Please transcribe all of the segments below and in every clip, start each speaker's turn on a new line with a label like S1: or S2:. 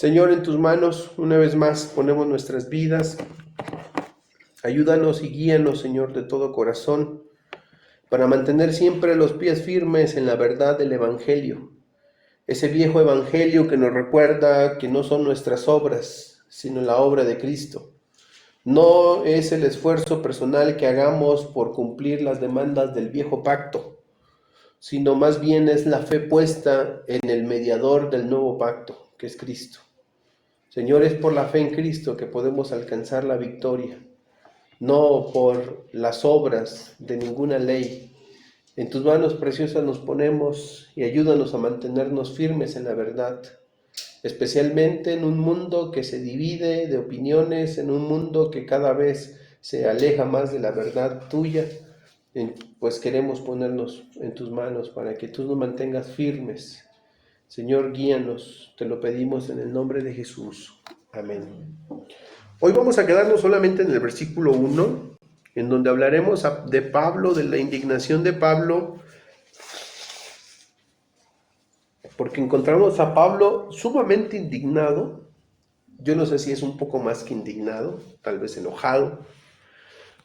S1: Señor, en tus manos una vez más ponemos nuestras vidas. Ayúdanos y guíanos, Señor, de todo corazón, para mantener siempre los pies firmes en la verdad del Evangelio. Ese viejo Evangelio que nos recuerda que no son nuestras obras, sino la obra de Cristo. No es el esfuerzo personal que hagamos por cumplir las demandas del viejo pacto, sino más bien es la fe puesta en el mediador del nuevo pacto, que es Cristo. Señor, es por la fe en Cristo que podemos alcanzar la victoria, no por las obras de ninguna ley. En tus manos preciosas nos ponemos y ayúdanos a mantenernos firmes en la verdad, especialmente en un mundo que se divide de opiniones, en un mundo que cada vez se aleja más de la verdad tuya. Pues queremos ponernos en tus manos para que tú nos mantengas firmes. Señor, guíanos, te lo pedimos en el nombre de Jesús. Amén. Hoy vamos a quedarnos solamente en el versículo 1, en donde hablaremos de Pablo, de la indignación de Pablo, porque encontramos a Pablo sumamente indignado. Yo no sé si es un poco más que indignado, tal vez enojado,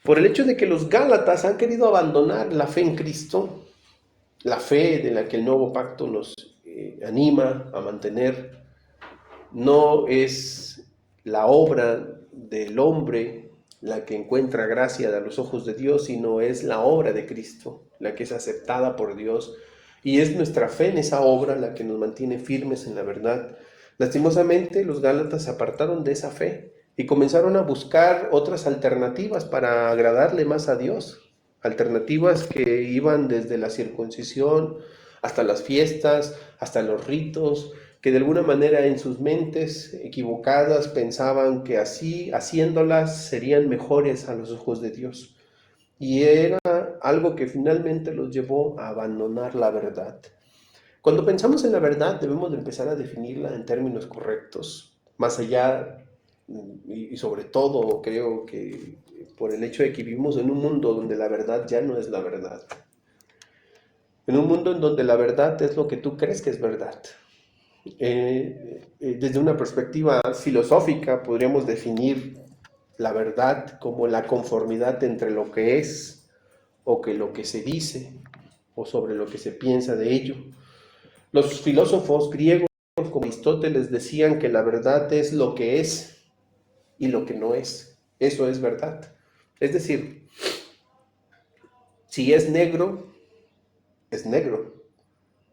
S1: por el hecho de que los Gálatas han querido abandonar la fe en Cristo, la fe de la que el nuevo pacto nos anima a mantener. No es la obra del hombre la que encuentra gracia a los ojos de Dios, sino es la obra de Cristo, la que es aceptada por Dios. Y es nuestra fe en esa obra la que nos mantiene firmes en la verdad. Lastimosamente, los Gálatas se apartaron de esa fe y comenzaron a buscar otras alternativas para agradarle más a Dios. Alternativas que iban desde la circuncisión hasta las fiestas, hasta los ritos, que de alguna manera en sus mentes equivocadas pensaban que así, haciéndolas, serían mejores a los ojos de Dios. Y era algo que finalmente los llevó a abandonar la verdad. Cuando pensamos en la verdad, debemos de empezar a definirla en términos correctos, más allá y sobre todo creo que por el hecho de que vivimos en un mundo donde la verdad ya no es la verdad. En un mundo en donde la verdad es lo que tú crees que es verdad. Desde una perspectiva filosófica podríamos definir la verdad como la conformidad entre lo que es o que lo que se dice o sobre lo que se piensa de ello. Los filósofos griegos como Aristóteles decían que la verdad es lo que es y lo que no es. Eso es verdad. Es decir, si es negro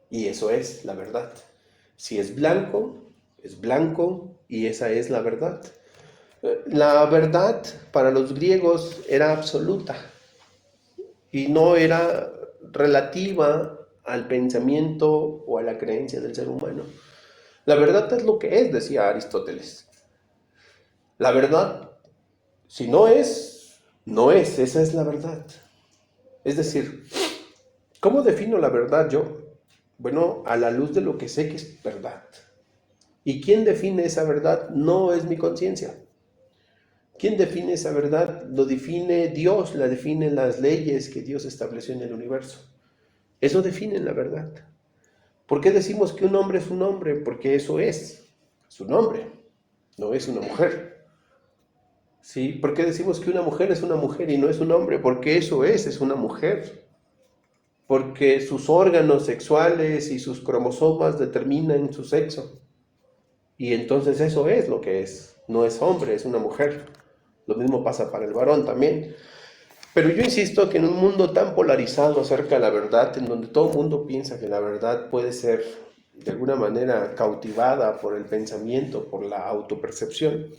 S1: y eso es la verdad. Si es blanco y esa es la verdad. La verdad para los griegos era absoluta y no era relativa al pensamiento o a la creencia del ser humano. La verdad es lo que es, decía Aristóteles. La verdad, si no es, no es, esa es la verdad. Es decir, ¿cómo defino la verdad yo? Bueno, a la luz de lo que sé que es verdad. ¿Y quién define esa verdad? No es mi conciencia. ¿Quién define esa verdad? Lo define Dios, la definen las leyes que Dios estableció en el universo. Eso define la verdad. ¿Por qué decimos que un hombre es un hombre? Porque eso es un hombre, no es una mujer. ¿Sí? ¿Por qué decimos que una mujer es una mujer y no es un hombre? Porque eso es una mujer. Porque sus órganos sexuales y sus cromosomas determinan su sexo. Y entonces eso es lo que es. No es hombre, es una mujer. Lo mismo pasa para el varón también. Pero yo insisto que en un mundo tan polarizado acerca de la verdad, en donde todo el mundo piensa que la verdad puede ser de alguna manera cautivada por el pensamiento, por la autopercepción,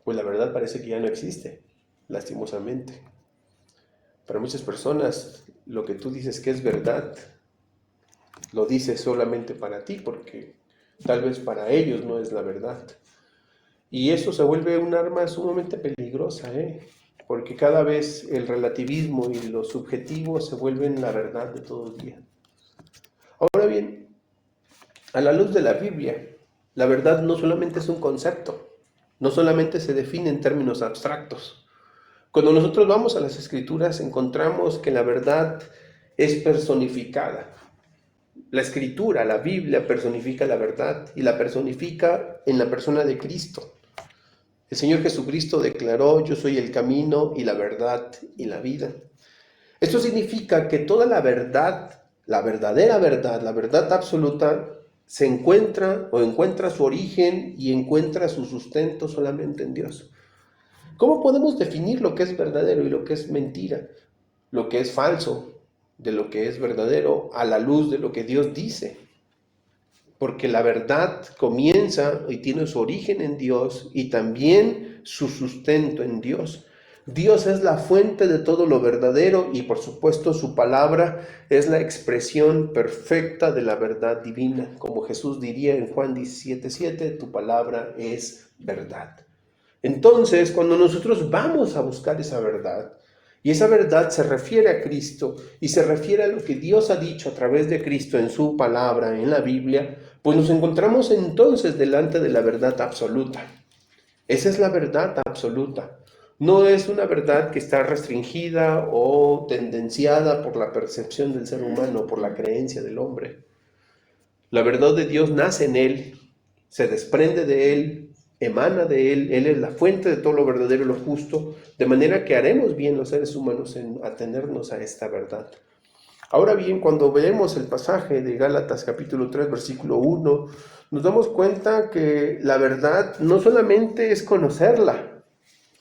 S1: pues la verdad parece que ya no existe, lastimosamente. Para muchas personas, lo que tú dices que es verdad, lo dices solamente para ti, porque tal vez para ellos no es la verdad. Y eso se vuelve un arma sumamente peligrosa, porque cada vez el relativismo y lo subjetivo se vuelven la verdad de todo el día. Ahora bien, a la luz de la Biblia, la verdad no solamente es un concepto, no solamente se define en términos abstractos. Cuando nosotros vamos a las Escrituras encontramos que la verdad es personificada. La Escritura, la Biblia personifica la verdad y la personifica en la persona de Cristo. El Señor Jesucristo declaró: yo soy el camino y la verdad y la vida. Esto significa que toda la verdad, la verdadera verdad, la verdad absoluta, se encuentra o encuentra su origen y encuentra su sustento solamente en Dios. ¿Cómo podemos definir lo que es verdadero y lo que es mentira? Lo que es falso de lo que es verdadero a la luz de lo que Dios dice. Porque la verdad comienza y tiene su origen en Dios y también su sustento en Dios. Dios es la fuente de todo lo verdadero y por supuesto su palabra es la expresión perfecta de la verdad divina. Como Jesús diría en Juan 17:7, tu palabra es verdad. Entonces, cuando nosotros vamos a buscar esa verdad, y esa verdad se refiere a Cristo y se refiere a lo que Dios ha dicho a través de Cristo en su palabra, en la Biblia, pues nos encontramos entonces delante de la verdad absoluta. Esa es la verdad absoluta. No es una verdad que está restringida o tendenciada por la percepción del ser humano, por la creencia del hombre. La verdad de Dios nace en Él, se desprende de Él, emana de Él. Él es la fuente de todo lo verdadero y lo justo, de manera que haremos bien los seres humanos en atenernos a esta verdad. Ahora bien, cuando vemos el pasaje de Gálatas capítulo 3, versículo 1, nos damos cuenta que la verdad no solamente es conocerla.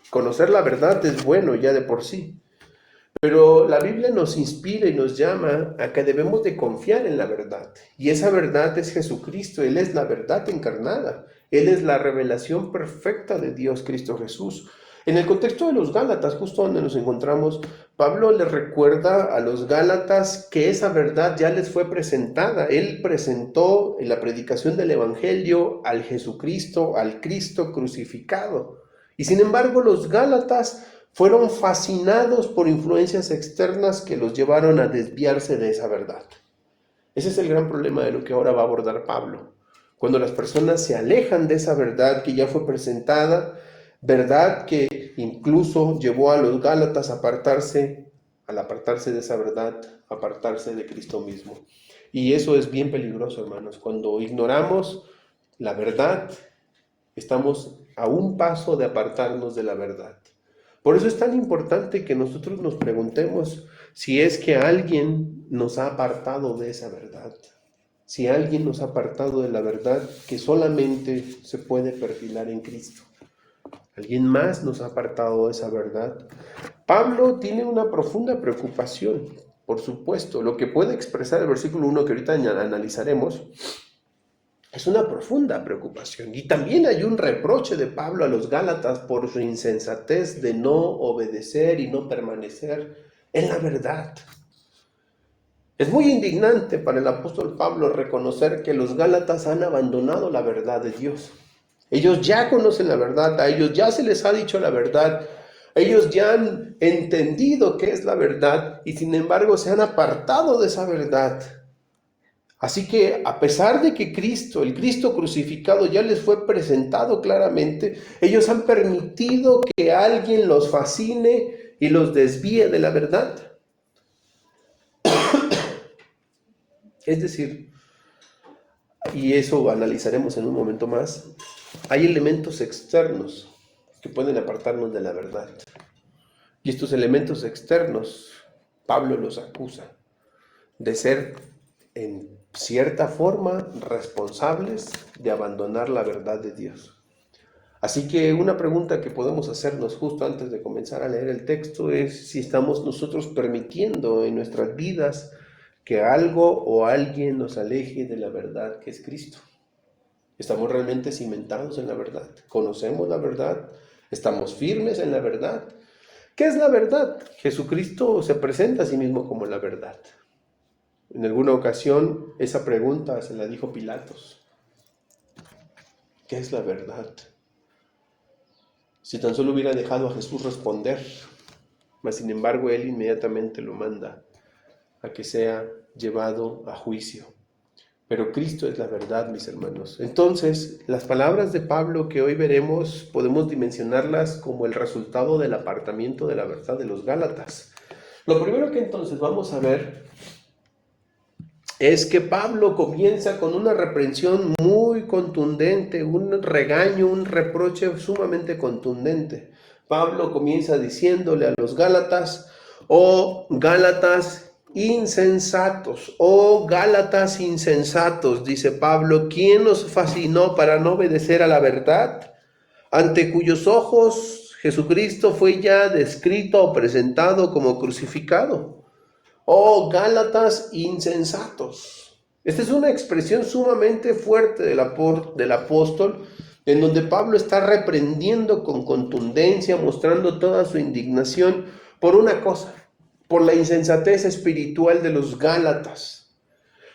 S1: Conocer la verdad es bueno ya de por sí. Pero la Biblia nos inspira y nos llama a que debemos de confiar en la verdad. Y esa verdad es Jesucristo. Él es la verdad encarnada. Él es la revelación perfecta de Dios, Cristo Jesús. En el contexto de los Gálatas, justo donde nos encontramos, Pablo le recuerda a los Gálatas que esa verdad ya les fue presentada. Él presentó en la predicación del Evangelio al Jesucristo, al Cristo crucificado. Y sin embargo, los Gálatas fueron fascinados por influencias externas que los llevaron a desviarse de esa verdad. Ese es el gran problema de lo que ahora va a abordar Pablo. Cuando las personas se alejan de esa verdad que ya fue presentada, verdad que incluso llevó a los Gálatas a apartarse, al apartarse de esa verdad, apartarse de Cristo mismo. Y eso es bien peligroso, hermanos. Cuando ignoramos la verdad, estamos a un paso de apartarnos de la verdad. Por eso es tan importante que nosotros nos preguntemos si es que alguien nos ha apartado de esa verdad. Si alguien nos ha apartado de la verdad que solamente se puede perfilar en Cristo. ¿Alguien más nos ha apartado de esa verdad? Pablo tiene una profunda preocupación, por supuesto. Lo que puede expresar el versículo 1 que ahorita analizaremos es una profunda preocupación. Y también hay un reproche de Pablo a los Gálatas por su insensatez de no obedecer y no permanecer en la verdad. Es muy indignante para el apóstol Pablo reconocer que los Gálatas han abandonado la verdad de Dios. Ellos ya conocen la verdad, a ellos ya se les ha dicho la verdad, ellos ya han entendido qué es la verdad y sin embargo se han apartado de esa verdad. Así que a pesar de que Cristo, el Cristo crucificado, ya les fue presentado claramente, ellos han permitido que alguien los fascine y los desvíe de la verdad. Es decir, y eso analizaremos en un momento más, hay elementos externos que pueden apartarnos de la verdad. Y estos elementos externos, Pablo los acusa de ser en cierta forma responsables de abandonar la verdad de Dios. Así que una pregunta que podemos hacernos justo antes de comenzar a leer el texto es si estamos nosotros permitiendo en nuestras vidas que algo o alguien nos aleje de la verdad que es Cristo. ¿Estamos realmente cimentados en la verdad? ¿Conocemos la verdad? ¿Estamos firmes en la verdad? ¿Qué es la verdad? Jesucristo se presenta a sí mismo como la verdad. En alguna ocasión esa pregunta se la dijo Pilatos. ¿Qué es la verdad? Si tan solo hubiera dejado a Jesús responder, mas sin embargo él inmediatamente lo manda a que sea llevado a juicio. Pero Cristo es la verdad, mis hermanos. Entonces, las palabras de Pablo que hoy veremos podemos dimensionarlas como el resultado del apartamiento de la verdad de los Gálatas. Lo primero que entonces vamos a ver es que Pablo comienza con una reprensión muy contundente, un regaño, un reproche sumamente contundente. Pablo comienza diciéndole a los Gálatas: oh Gálatas insensatos, oh Gálatas insensatos, dice Pablo, ¿quién os fascinó para no obedecer a la verdad? Ante cuyos ojos Jesucristo fue ya descrito o presentado como crucificado. Oh Gálatas insensatos. Esta es una expresión sumamente fuerte del apóstol, en donde Pablo está reprendiendo con contundencia, mostrando toda su indignación por una cosa, por la insensatez espiritual de los Gálatas.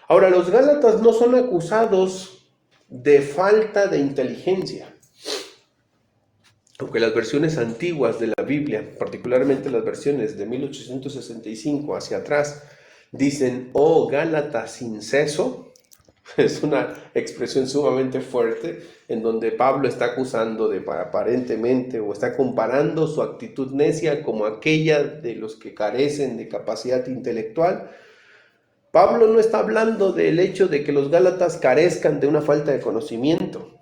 S1: Ahora, los Gálatas no son acusados de falta de inteligencia, aunque las versiones antiguas de la Biblia, particularmente las versiones de 1865 hacia atrás, dicen, oh Gálatas sin seso. Es una expresión sumamente fuerte en donde Pablo está acusando de aparentemente, o está comparando su actitud necia como aquella de los que carecen de capacidad intelectual. Pablo no está hablando del hecho de que los Gálatas carezcan de una falta de conocimiento.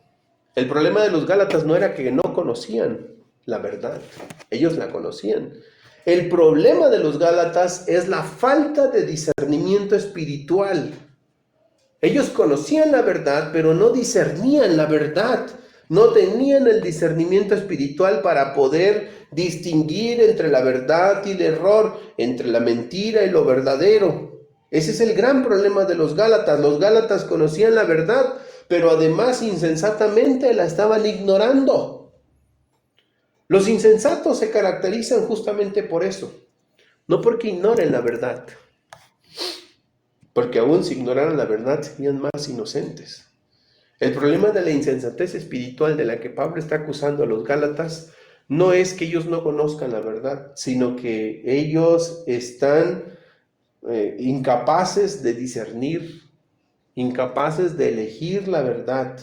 S1: El problema de los Gálatas no era que no conocían la verdad, ellos la conocían. El problema de los Gálatas es la falta de discernimiento espiritual. Ellos conocían la verdad, pero no discernían la verdad. No tenían el discernimiento espiritual para poder distinguir entre la verdad y el error, entre la mentira y lo verdadero. Ese es el gran problema de los Gálatas. Los Gálatas conocían la verdad, pero además insensatamente la estaban ignorando. Los insensatos se caracterizan justamente por eso, no porque ignoren la verdad, porque aún si ignoraran la verdad serían más inocentes. El problema de la insensatez espiritual de la que Pablo está acusando a los Gálatas no es que ellos no conozcan la verdad, sino que ellos están incapaces de discernir, incapaces de elegir la verdad.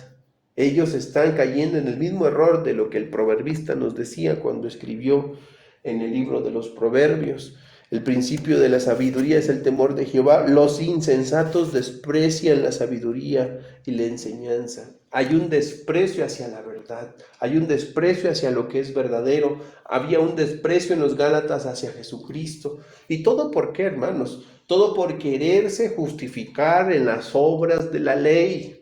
S1: Ellos están cayendo en el mismo error de lo que el proverbista nos decía cuando escribió en el libro de los Proverbios. El principio de la sabiduría es el temor de Jehová. Los insensatos desprecian la sabiduría y la enseñanza. Hay un desprecio hacia la verdad, hay un desprecio hacia lo que es verdadero. Había un desprecio en los Gálatas hacia Jesucristo. ¿Y todo por qué, hermanos? Todo por quererse justificar en las obras de la ley.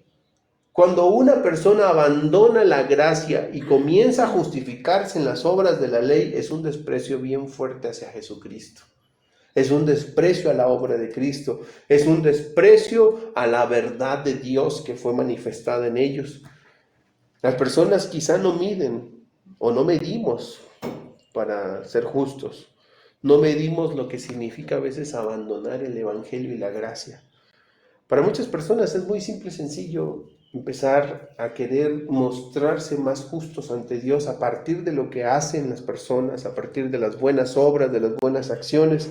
S1: Cuando una persona abandona la gracia y comienza a justificarse en las obras de la ley, es un desprecio bien fuerte hacia Jesucristo. Es un desprecio a la obra de Cristo. Es un desprecio a la verdad de Dios que fue manifestada en ellos. Las personas quizá no miden o no medimos, para ser justos. No medimos lo que significa a veces abandonar el Evangelio y la gracia. Para muchas personas es muy simple y sencillo empezar a querer mostrarse más justos ante Dios a partir de lo que hacen las personas, a partir de las buenas obras, de las buenas acciones.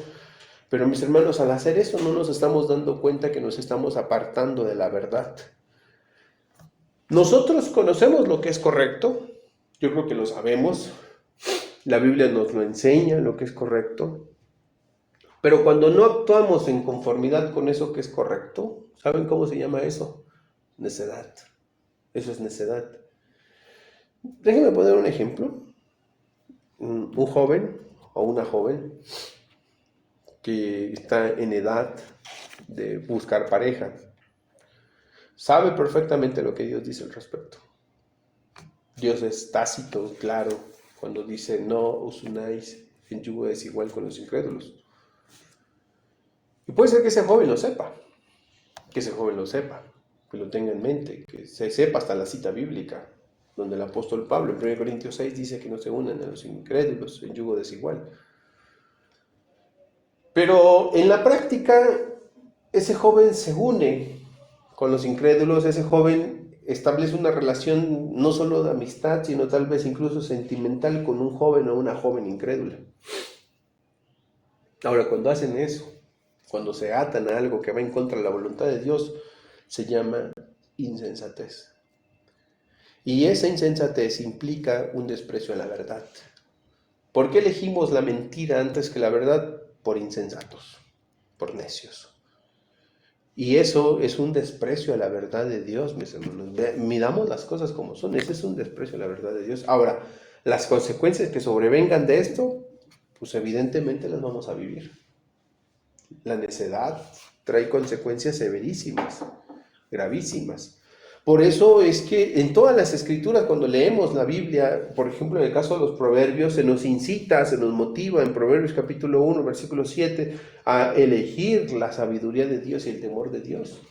S1: Pero mis hermanos, al hacer eso no nos estamos dando cuenta que nos estamos apartando de la verdad. Nosotros conocemos lo que es correcto, yo creo que lo sabemos, la Biblia nos lo enseña, lo que es correcto, pero cuando no actuamos en conformidad con eso que es correcto, ¿saben cómo se llama eso? Necedad. Eso es necedad. Déjenme poner un ejemplo. Un joven o una joven que está en edad de buscar pareja, sabe perfectamente lo que Dios dice al respecto. Dios es tácito, claro, cuando dice no os unáis en yugo desigual con los incrédulos. Y puede ser que ese joven lo sepa, que lo tenga en mente, que se sepa hasta la cita bíblica, donde el apóstol Pablo en 1 Corintios 6 dice que no se unan a los incrédulos en yugo desigual. Pero en la práctica, ese joven se une con los incrédulos, ese joven establece una relación no solo de amistad, sino tal vez incluso sentimental con un joven o una joven incrédula. Ahora, cuando hacen eso, cuando se atan a algo que va en contra de la voluntad de Dios, se llama insensatez. Y esa insensatez implica un desprecio a la verdad. ¿Por qué elegimos la mentira antes que la verdad? Por insensatos, por necios. Y eso es un desprecio a la verdad de Dios, mis hermanos. Midamos las cosas como son. Ese es un desprecio a la verdad de Dios. Ahora, las consecuencias que sobrevengan de esto, pues evidentemente las vamos a vivir. La necedad trae consecuencias severísimas, gravísimas. Por eso es que en todas las escrituras, cuando leemos la Biblia, por ejemplo, en el caso de los proverbios, se nos incita, se nos motiva en Proverbios capítulo 1, versículo 7, a elegir la sabiduría de Dios y el temor de Dios.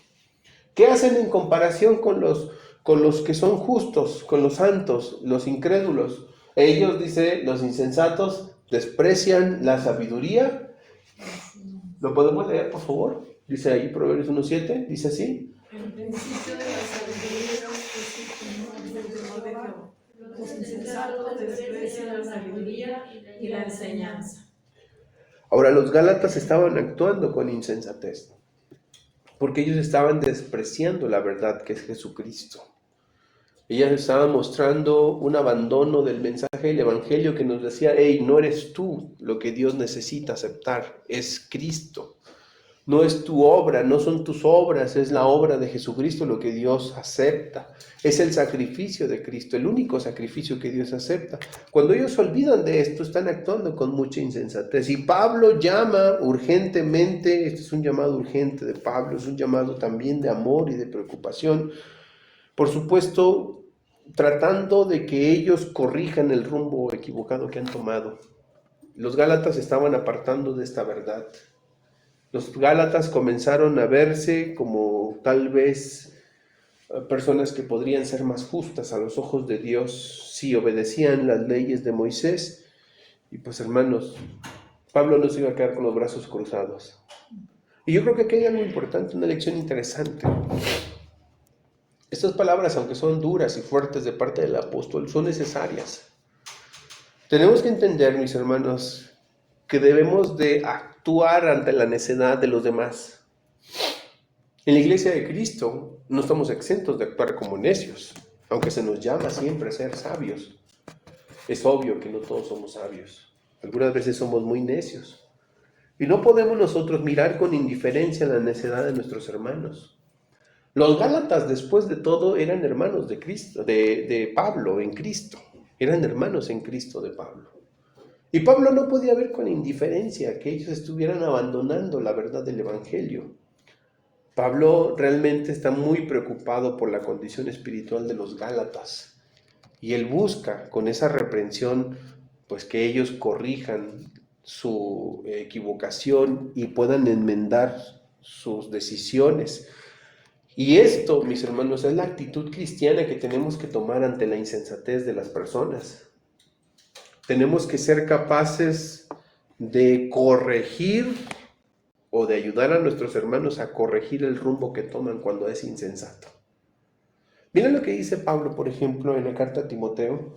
S1: ¿Qué hacen en comparación con los que son justos, con los santos, los incrédulos? Ellos, dice, los insensatos desprecian la sabiduría. ¿Lo podemos leer, por favor? Dice ahí Proverbios 1:7, dice así.
S2: El principio de la sabiduría es el temor de Jehová. Los insensatos desprecian la sabiduría y la enseñanza.
S1: Ahora, los Gálatas estaban actuando con insensatez, porque ellos estaban despreciando la verdad que es Jesucristo. Ellas estaban mostrando un abandono del mensaje del Evangelio que nos decía, hey, no eres tú lo que Dios necesita aceptar, es Cristo. No es tu obra, no son tus obras, es la obra de Jesucristo lo que Dios acepta. Es el sacrificio de Cristo, el único sacrificio que Dios acepta. Cuando ellos olvidan de esto, están actuando con mucha insensatez. Y Pablo llama urgentemente, este es un llamado urgente de Pablo, es un llamado también de amor y de preocupación. Por supuesto, tratando de que ellos corrijan el rumbo equivocado que han tomado. Los Gálatas estaban apartando de esta verdad. Los Gálatas comenzaron a verse como tal vez personas que podrían ser más justas a los ojos de Dios si obedecían las leyes de Moisés. Y pues hermanos, Pablo no se iba a quedar con los brazos cruzados. Y yo creo que aquí hay algo importante, una lección interesante. Estas palabras, aunque son duras y fuertes de parte del apóstol, son necesarias. Tenemos que entender, mis hermanos, que debemos de actuar ante la necedad de los demás. En la iglesia de Cristo no estamos exentos de actuar como necios, aunque se nos llama siempre a ser sabios. Es obvio que no todos somos sabios. Algunas veces somos muy necios. Y no podemos nosotros mirar con indiferencia la necedad de nuestros hermanos. Los Gálatas, después de todo, eran hermanos de Cristo, de Pablo en Cristo. Eran hermanos en Cristo de Pablo. Y Pablo no podía ver con indiferencia que ellos estuvieran abandonando la verdad del Evangelio. Pablo realmente está muy preocupado por la condición espiritual de los Gálatas. Y él busca con esa reprensión, pues que ellos corrijan su equivocación y puedan enmendar sus decisiones. Y esto, mis hermanos, es la actitud cristiana que tenemos que tomar ante la insensatez de las personas. Tenemos que ser capaces de corregir o de ayudar a nuestros hermanos a corregir el rumbo que toman cuando es insensato. Miren lo que dice Pablo, por ejemplo, en la carta a Timoteo,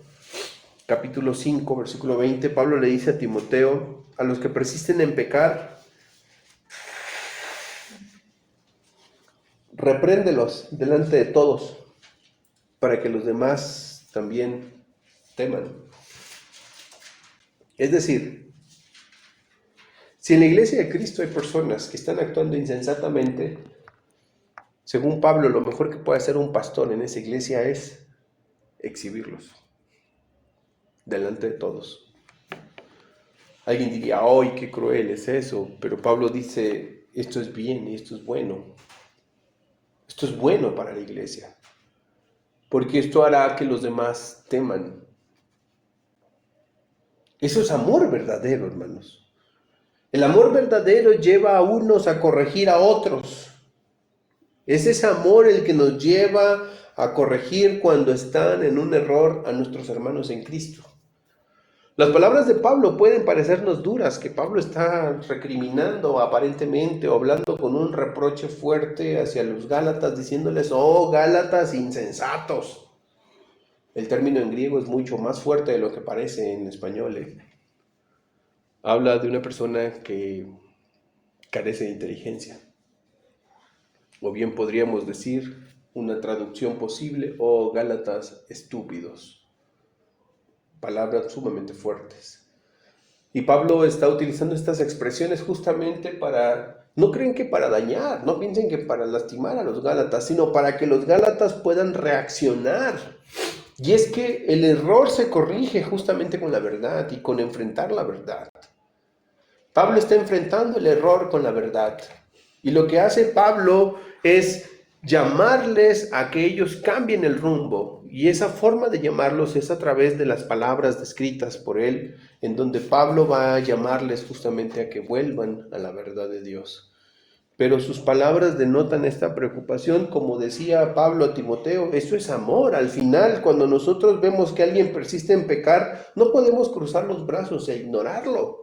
S1: capítulo 5, versículo 20. Pablo le dice a Timoteo, a los que persisten en pecar, repréndelos delante de todos, para que los demás también teman. Es decir, si en la iglesia de Cristo hay personas que están actuando insensatamente, según Pablo, lo mejor que puede hacer un pastor en esa iglesia es exhibirlos delante de todos. Alguien diría, ¡ay, qué cruel es eso! Pero Pablo dice, esto es bien y esto es bueno. Esto es bueno para la iglesia, porque esto hará que los demás teman. Eso es amor verdadero, hermanos. El amor verdadero lleva a unos a corregir a otros. Es ese amor el que nos lleva a corregir cuando están en un error a nuestros hermanos en Cristo. Las palabras de Pablo pueden parecernos duras, que Pablo está recriminando aparentemente o hablando con un reproche fuerte hacia los Gálatas, diciéndoles, oh Gálatas insensatos. El término en griego es mucho más fuerte de lo que parece en español. Habla de una persona que carece de inteligencia. O bien podríamos decir, una traducción posible, oh Gálatas estúpidos. Palabras sumamente fuertes. Y Pablo está utilizando estas expresiones justamente para No creen que para dañar, no piensen que para lastimar a los Gálatas, sino para que los Gálatas puedan reaccionar. Y es que el error se corrige justamente con la verdad y con enfrentar la verdad. Pablo está enfrentando el error con la verdad. Y lo que hace Pablo es llamarles a que ellos cambien el rumbo. Y esa forma de llamarlos es a través de las palabras descritas por él, en donde Pablo va a llamarles justamente a que vuelvan a la verdad de Dios. Pero sus palabras denotan esta preocupación, como decía Pablo a Timoteo, eso es amor. Al final, cuando nosotros vemos que alguien persiste en pecar, no podemos cruzar los brazos e ignorarlo.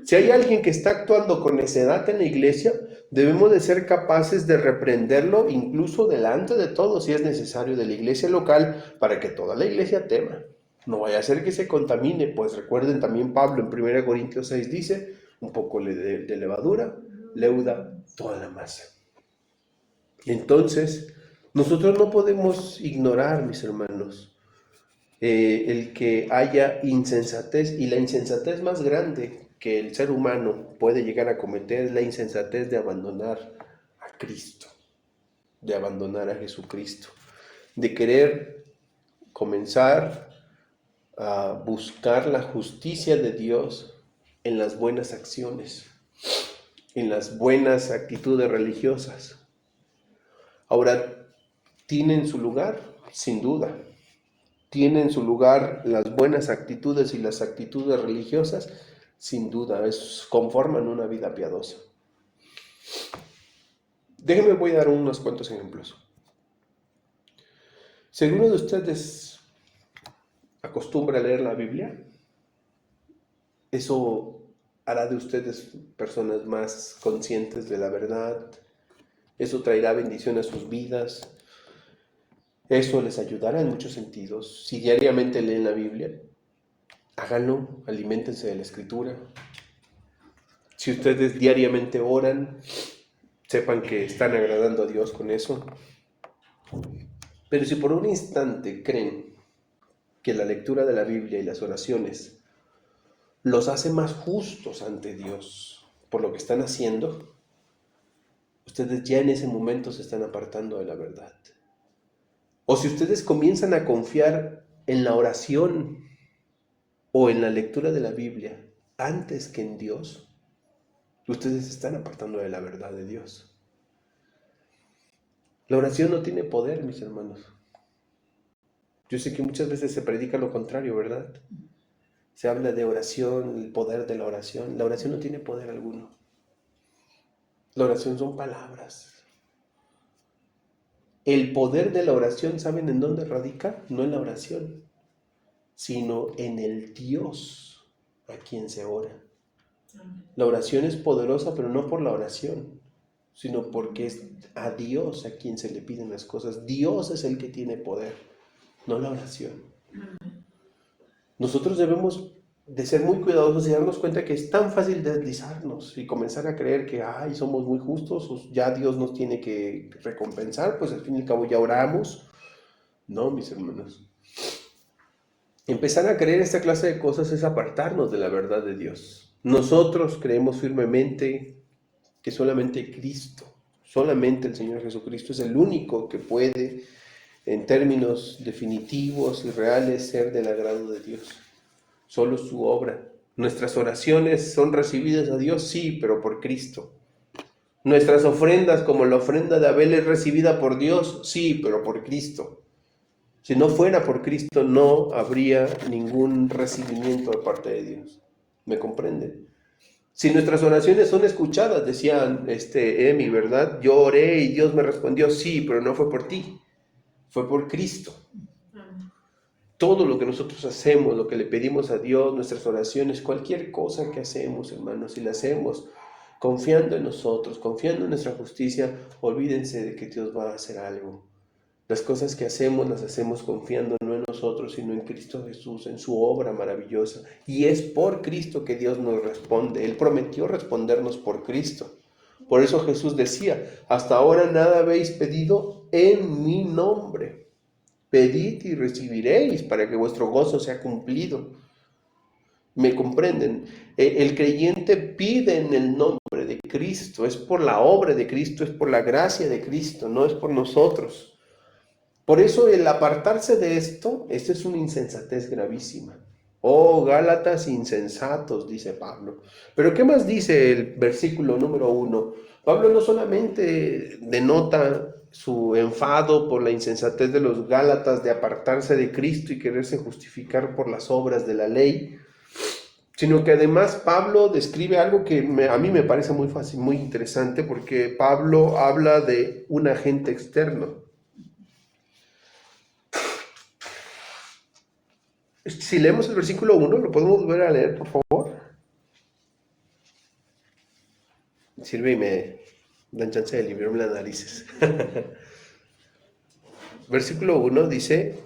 S1: Si hay alguien que está actuando con necedad en la iglesia, debemos de ser capaces de reprenderlo, incluso delante de todos, si es necesario, de la iglesia local, para que toda la iglesia tema. No vaya a ser que se contamine, pues recuerden también Pablo en 1 Corintios 6 dice, un poco de levadura leuda toda la masa. Entonces, nosotros no podemos ignorar, mis hermanos, el que haya insensatez, y la insensatez más grande que el ser humano puede llegar a cometer es la insensatez de abandonar a Cristo, de abandonar a Jesucristo, de querer comenzar a buscar la justicia de Dios en las buenas acciones, en las buenas actitudes religiosas. Ahora, ¿tienen su lugar? Sin duda. ¿Tienen su lugar las buenas actitudes y las actitudes religiosas? Sin duda, conforman una vida piadosa. Déjenme, voy a dar unos cuantos ejemplos. Si alguno de ustedes acostumbra a leer la Biblia, eso hará de ustedes personas más conscientes de la verdad. Eso traerá bendición a sus vidas. Eso les ayudará en muchos sentidos. Si diariamente leen la Biblia, háganlo, aliméntense de la Escritura. Si ustedes diariamente oran, sepan que están agradando a Dios con eso. Pero si por un instante creen que la lectura de la Biblia y las oraciones los hace más justos ante Dios por lo que están haciendo, ustedes ya en ese momento se están apartando de la verdad. O si ustedes comienzan a confiar en la oración o en la lectura de la Biblia antes que en Dios, ustedes se están apartando de la verdad de Dios. La oración no tiene poder, mis hermanos. Yo sé que muchas veces se predica lo contrario, ¿verdad? Se habla de oración, el poder de la oración. La oración no tiene poder alguno. La oración son palabras. El poder de la oración, ¿saben en dónde radica? No en la oración, sino en el Dios a quien se ora. La oración es poderosa, pero no por la oración, sino porque es a Dios a quien se le piden las cosas. Dios es el que tiene poder, no la oración. Nosotros debemos de ser muy cuidadosos y darnos cuenta que es tan fácil deslizarnos y comenzar a creer que somos muy justos, ya Dios nos tiene que recompensar, pues al fin y al cabo ya oramos. No, mis hermanos. Empezar a creer esta clase de cosas es apartarnos de la verdad de Dios. Nosotros creemos firmemente que solamente Cristo, solamente el Señor Jesucristo es el único que puede, en términos definitivos y reales, ser del agrado de Dios. Solo su obra. Nuestras oraciones son recibidas a Dios, sí, pero por Cristo. Nuestras ofrendas, como la ofrenda de Abel, es recibida por Dios, sí, pero por Cristo. Si no fuera por Cristo, no habría ningún recibimiento de parte de Dios. ¿Me comprenden? Si nuestras oraciones son escuchadas, decían Emi, ¿verdad? Yo oré y Dios me respondió, sí, pero no fue por ti, fue por Cristo. Todo lo que nosotros hacemos, lo que le pedimos a Dios, nuestras oraciones, cualquier cosa que hacemos, hermanos, si la hacemos confiando en nosotros, confiando en nuestra justicia, olvídense de que Dios va a hacer algo. Las cosas que hacemos las hacemos confiando no en nosotros, sino en Cristo Jesús, en su obra maravillosa. Y es por Cristo que Dios nos responde. Él prometió respondernos por Cristo. Por eso Jesús decía, hasta ahora nada habéis pedido en mi nombre. Pedid y recibiréis para que vuestro gozo sea cumplido. ¿Me comprenden? El creyente pide en el nombre de Cristo, es por la obra de Cristo, es por la gracia de Cristo, no es por nosotros. Por eso el apartarse de esto es una insensatez gravísima. Oh, Gálatas insensatos, dice Pablo. Pero ¿qué más dice el versículo número 1? Pablo no solamente denota su enfado por la insensatez de los Gálatas de apartarse de Cristo y quererse justificar por las obras de la ley, sino que además Pablo describe algo que a mí me parece muy fácil, muy interesante, porque Pablo habla de un agente externo. Si leemos el versículo 1, ¿lo podemos volver a leer, por favor? Sirve y me dan chance de limpiarme las narices. Versículo 1 dice,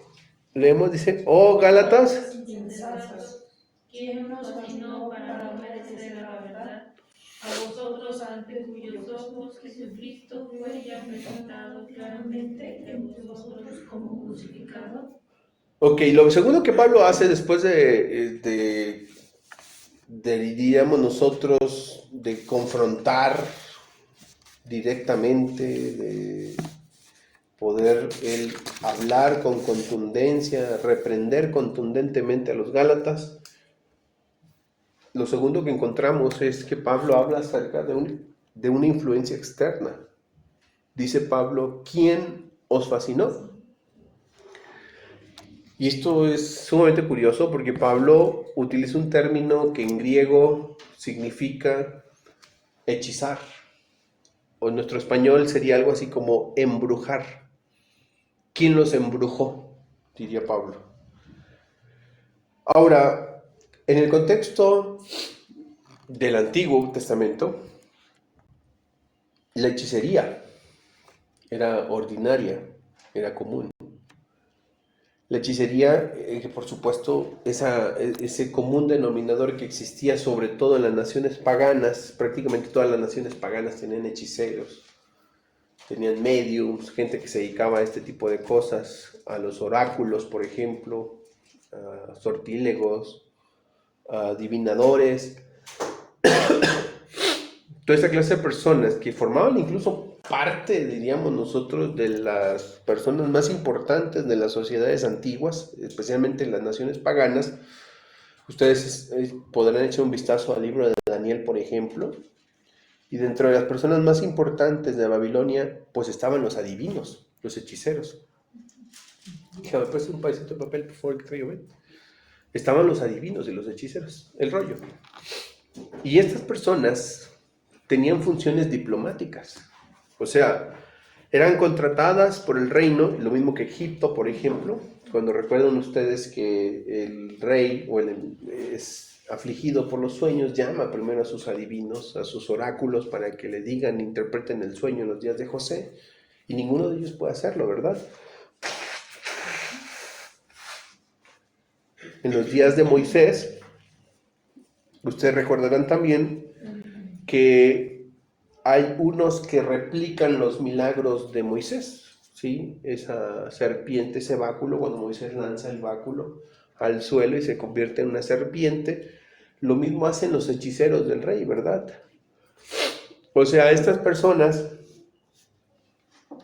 S1: leemos, dice, oh Gálatas,
S2: Insensatos, ¿quién nos fascinó para obedecer a la verdad? A vosotros ante cuyos ojos Jesucristo fue ya presentado claramente en vosotros como crucificado.
S1: ok, lo segundo que Pablo hace después diríamos nosotros, de confrontar directamente, de poder él hablar con contundencia, reprender contundentemente a los Gálatas. Lo segundo que encontramos es que Pablo habla acerca de una influencia externa. Dice Pablo, ¿quién os fascinó? Y esto es sumamente curioso porque Pablo utiliza un término que en griego significa hechizar, o en nuestro español sería algo así como embrujar. ¿Quién los embrujó? Diría Pablo. Ahora, en el contexto del Antiguo Testamento, la hechicería era ordinaria, era común. La hechicería, por supuesto, ese común denominador que existía sobre todo en las naciones paganas, prácticamente todas las naciones paganas tenían hechiceros, tenían mediums, gente que se dedicaba a este tipo de cosas, a los oráculos, por ejemplo, a sortílegos, a adivinadores, toda esta clase de personas que formaban incluso parte, diríamos nosotros, de las personas más importantes de las sociedades antiguas, especialmente en las naciones paganas. Ustedes podrán echar un vistazo al libro de Daniel, por ejemplo, y dentro de las personas más importantes de Babilonia, pues estaban los adivinos, los hechiceros. Hija, ¿me prestas un pedacito de papel, por favor, que traigo? ¿Ven? Estaban los adivinos y los hechiceros, el rollo. Y estas personas tenían funciones diplomáticas. O sea, eran contratadas por el reino, lo mismo que Egipto, por ejemplo, cuando recuerdan ustedes que el rey es afligido por los sueños, llama primero a sus adivinos, a sus oráculos, para que le digan, interpreten el sueño en los días de José, y ninguno de ellos puede hacerlo, ¿verdad? En los días de Moisés, ustedes recordarán también que hay unos que replican los milagros de Moisés, ¿sí? Esa serpiente, ese báculo, cuando Moisés lanza el báculo al suelo y se convierte en una serpiente, lo mismo hacen los hechiceros del rey, ¿verdad? O sea, estas personas,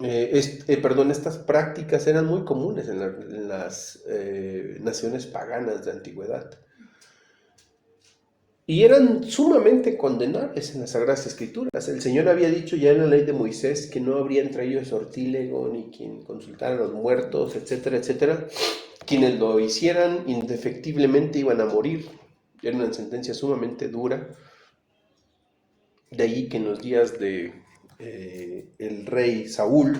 S1: estas prácticas eran muy comunes en las naciones paganas de antigüedad. Y eran sumamente condenables en las Sagradas Escrituras. El Señor había dicho ya en la ley de Moisés que no habría entre ellos sortílego, ni quien consultara a los muertos, etcétera, etcétera. Quienes lo hicieran indefectiblemente iban a morir. Era una sentencia sumamente dura. De ahí que en los días de el rey Saúl,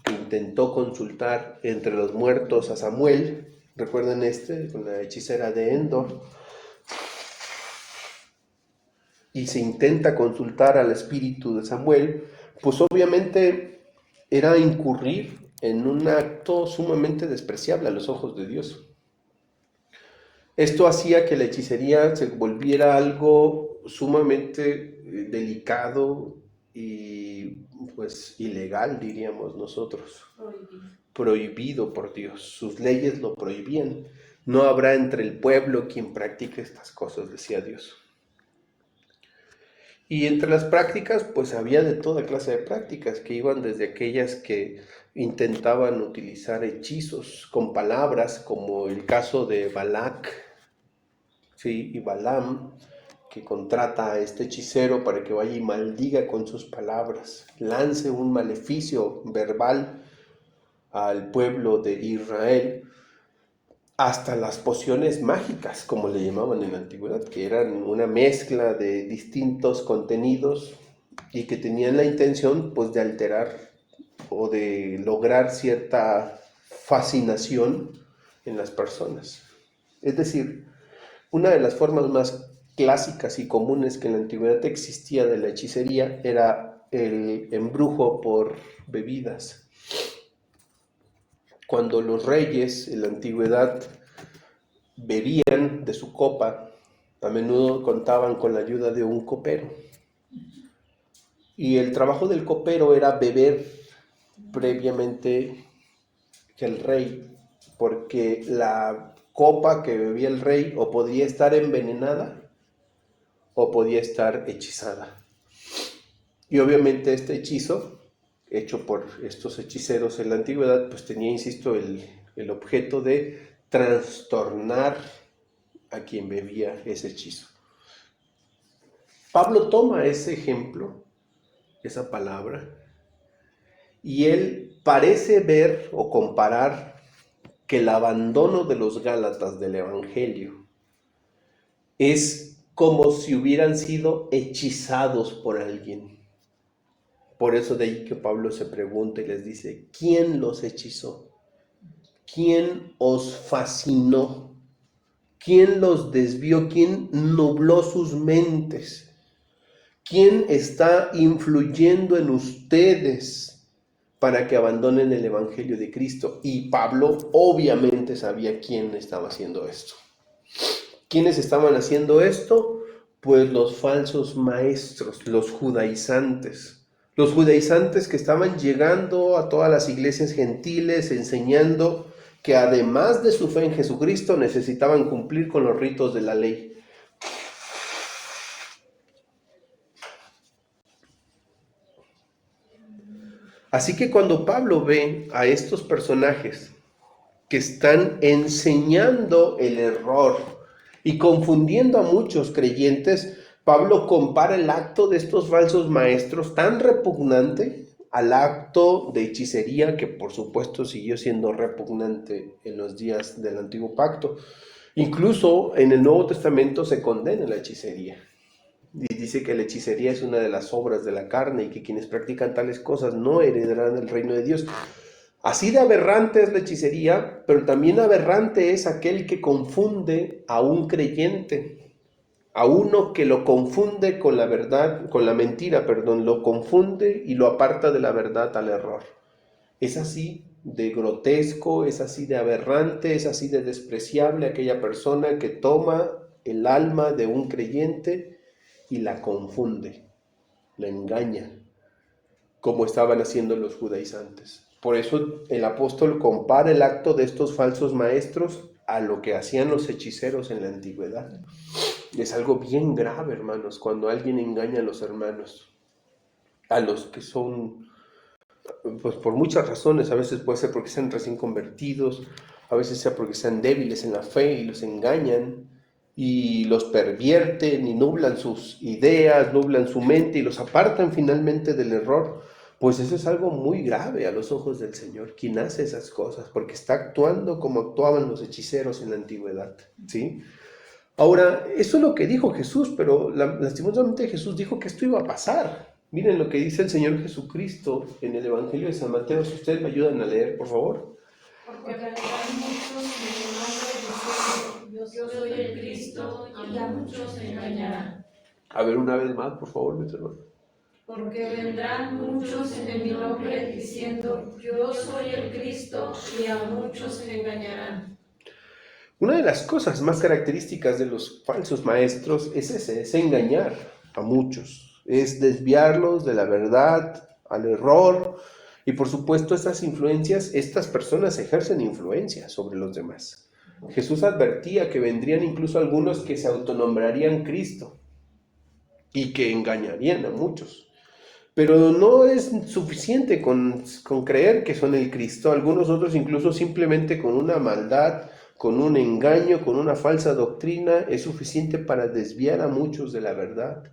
S1: que intentó consultar entre los muertos a Samuel, recuerden con la hechicera de Endor, y se intenta consultar al espíritu de Samuel, pues obviamente era incurrir en un acto sumamente despreciable a los ojos de Dios. Esto hacía que la hechicería se volviera algo sumamente delicado y pues ilegal, diríamos nosotros. Prohibido por Dios. Sus leyes lo prohibían. No habrá entre el pueblo quien practique estas cosas, decía Dios. Y entre las prácticas, pues había de toda clase de prácticas, que iban desde aquellas que intentaban utilizar hechizos con palabras, como el caso de Balac, ¿sí? Y Balaam, que contrata a este hechicero para que vaya y maldiga con sus palabras, lance un maleficio verbal al pueblo de Israel, hasta las pociones mágicas, como le llamaban en la antigüedad, que eran una mezcla de distintos contenidos y que tenían la intención, pues, de alterar o de lograr cierta fascinación en las personas. Es decir, una de las formas más clásicas y comunes que en la antigüedad existía de la hechicería era el embrujo por bebidas. Cuando los reyes en la antigüedad bebían de su copa, a menudo contaban con la ayuda de un copero. Y el trabajo del copero era beber previamente que el rey, porque la copa que bebía el rey o podía estar envenenada o podía estar hechizada. Y obviamente este hechizo, hecho por estos hechiceros en la antigüedad, pues tenía, insisto, el objeto de trastornar a quien bebía ese hechizo. Pablo toma ese ejemplo, esa palabra, y él parece ver o comparar que el abandono de los Gálatas del Evangelio es como si hubieran sido hechizados por alguien. Por eso de ahí que Pablo se pregunta y les dice, ¿quién los hechizó? ¿Quién os fascinó? ¿Quién los desvió? ¿Quién nubló sus mentes? ¿Quién está influyendo en ustedes para que abandonen el Evangelio de Cristo? Y Pablo obviamente sabía quién estaba haciendo esto. ¿Quiénes estaban haciendo esto? Pues los falsos maestros, los judaizantes. Los judaizantes que estaban llegando a todas las iglesias gentiles enseñando que además de su fe en Jesucristo necesitaban cumplir con los ritos de la ley. Así que cuando Pablo ve a estos personajes que están enseñando el error y confundiendo a muchos creyentes, Pablo compara el acto de estos falsos maestros tan repugnante al acto de hechicería que por supuesto siguió siendo repugnante en los días del Antiguo Pacto. Incluso en el Nuevo Testamento se condena la hechicería. Y dice que la hechicería es una de las obras de la carne y que quienes practican tales cosas no heredarán el reino de Dios. Así de aberrante es la hechicería, pero también aberrante es aquel que confunde a un creyente, a uno que lo confunde con la verdad, con la mentira, lo confunde y lo aparta de la verdad al error. Es así de grotesco, es así de aberrante, es así de despreciable aquella persona que toma el alma de un creyente y la confunde, la engaña, como estaban haciendo los judaizantes. Por eso el apóstol compara el acto de estos falsos maestros a lo que hacían los hechiceros en la antigüedad. Es algo bien grave, hermanos, cuando alguien engaña a los hermanos, a los que son, pues por muchas razones, a veces puede ser porque sean recién convertidos, a veces sea porque sean débiles en la fe y los engañan y los pervierten y nublan sus ideas, nublan su mente y los apartan finalmente del error. Pues eso es algo muy grave a los ojos del Señor, quien hace esas cosas, porque está actuando como actuaban los hechiceros en la antigüedad, ¿sí? Ahora, eso es lo que dijo Jesús, pero lastimosamente Jesús dijo que esto iba a pasar. Miren lo que dice el Señor Jesucristo en el Evangelio de San Mateo. Si ustedes me ayudan a leer, por favor.
S2: Porque vendrán muchos en mi nombre diciendo, yo soy el Cristo, y a muchos se engañarán.
S1: A ver, una vez más, por favor, mi hermano.
S2: Porque vendrán muchos en mi nombre diciendo, yo soy el Cristo, y a muchos se engañarán.
S1: Una de las cosas más características de los falsos maestros es engañar a muchos, es desviarlos de la verdad al error, y por supuesto estas personas ejercen influencia sobre los demás. Jesús advertía que vendrían incluso algunos que se autonombrarían Cristo y que engañarían a muchos. Pero no es suficiente con creer que son el Cristo. Algunos otros incluso simplemente con una maldad, con un engaño, con una falsa doctrina, es suficiente para desviar a muchos de la verdad.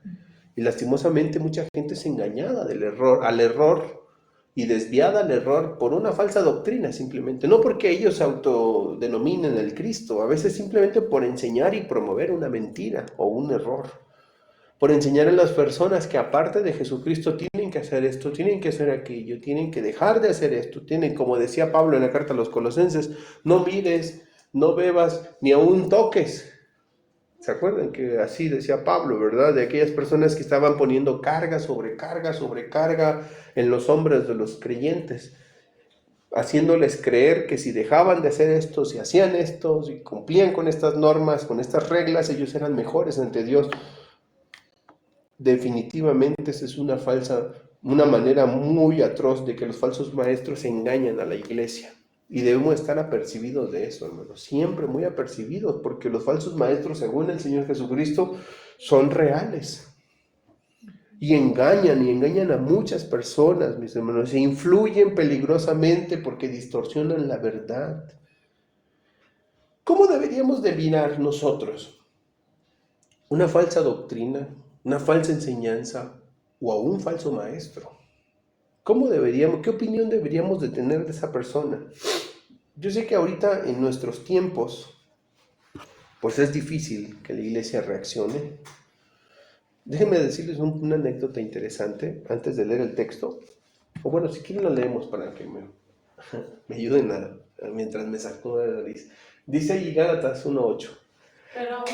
S1: Y lastimosamente mucha gente es engañada al error y desviada al error por una falsa doctrina simplemente. No porque ellos se autodenominen el Cristo, a veces simplemente por enseñar y promover una mentira o un error. Por enseñar a las personas que aparte de Jesucristo tienen que hacer esto, tienen que hacer aquello, tienen que dejar de hacer esto, tienen, como decía Pablo en la carta a los Colosenses, no mires, no bebas, ni aún toques. ¿Se acuerdan que así decía Pablo, verdad? De aquellas personas que estaban poniendo carga sobre carga en los hombros de los creyentes, haciéndoles creer que si dejaban de hacer esto, si hacían esto, si cumplían con estas normas, con estas reglas, ellos eran mejores ante Dios. Definitivamente esa es una manera muy atroz de que los falsos maestros engañan a la iglesia. Y debemos estar apercibidos de eso, hermanos, siempre muy apercibidos, porque los falsos maestros, según el Señor Jesucristo, son reales. Y engañan a muchas personas, mis hermanos, e influyen peligrosamente porque distorsionan la verdad. ¿Cómo deberíamos de mirar nosotros una falsa doctrina, una falsa enseñanza o a un falso maestro? ¿Qué opinión deberíamos de tener de esa persona? Yo sé que ahorita en nuestros tiempos, pues es difícil que la iglesia reaccione. Déjenme decirles una anécdota interesante antes de leer el texto. O bueno, si quieren lo leemos para que me ayuden mientras me saco de la nariz. Dice ahí Gálatas 1:8.
S2: Pero aún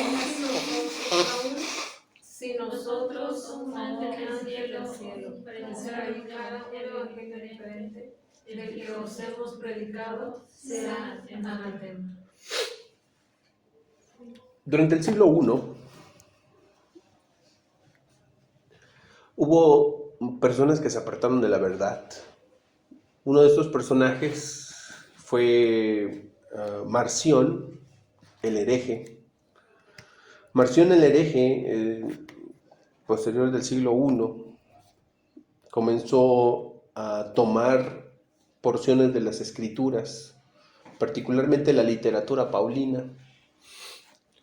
S2: si nosotros somos ángeles del cielo, predicar un evangelio diferente del que os hemos predicado, será anatema.
S1: Durante el siglo I hubo personas que se apartaron de la verdad. Uno de estos personajes fue Marción, el hereje. Marción el hereje, posterior del siglo I, comenzó a tomar porciones de las escrituras, particularmente la literatura paulina,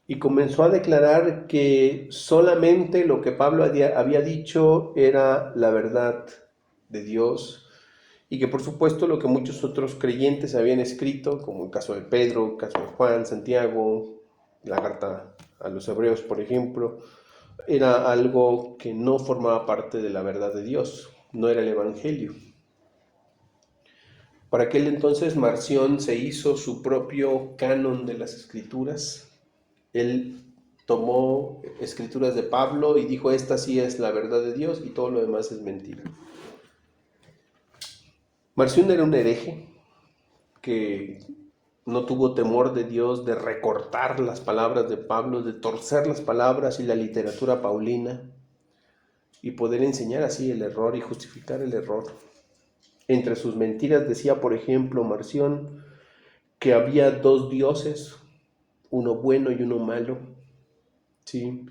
S1: y comenzó a declarar que solamente lo que Pablo había dicho era la verdad de Dios, y que por supuesto lo que muchos otros creyentes habían escrito, como el caso de Pedro, el caso de Juan, Santiago, la carta a los Hebreos, por ejemplo, era algo que no formaba parte de la verdad de Dios, no era el Evangelio. Para aquel entonces Marción se hizo su propio canon de las escrituras. Él tomó escrituras de Pablo y dijo, esta sí es la verdad de Dios y todo lo demás es mentira. Marción era un hereje que no tuvo temor de Dios de recortar las palabras de Pablo, de torcer las palabras y la literatura paulina y poder enseñar así el error y justificar el error. Entre sus mentiras decía, por ejemplo, Marción, que había dos dioses, uno bueno y uno malo. ¿Sí?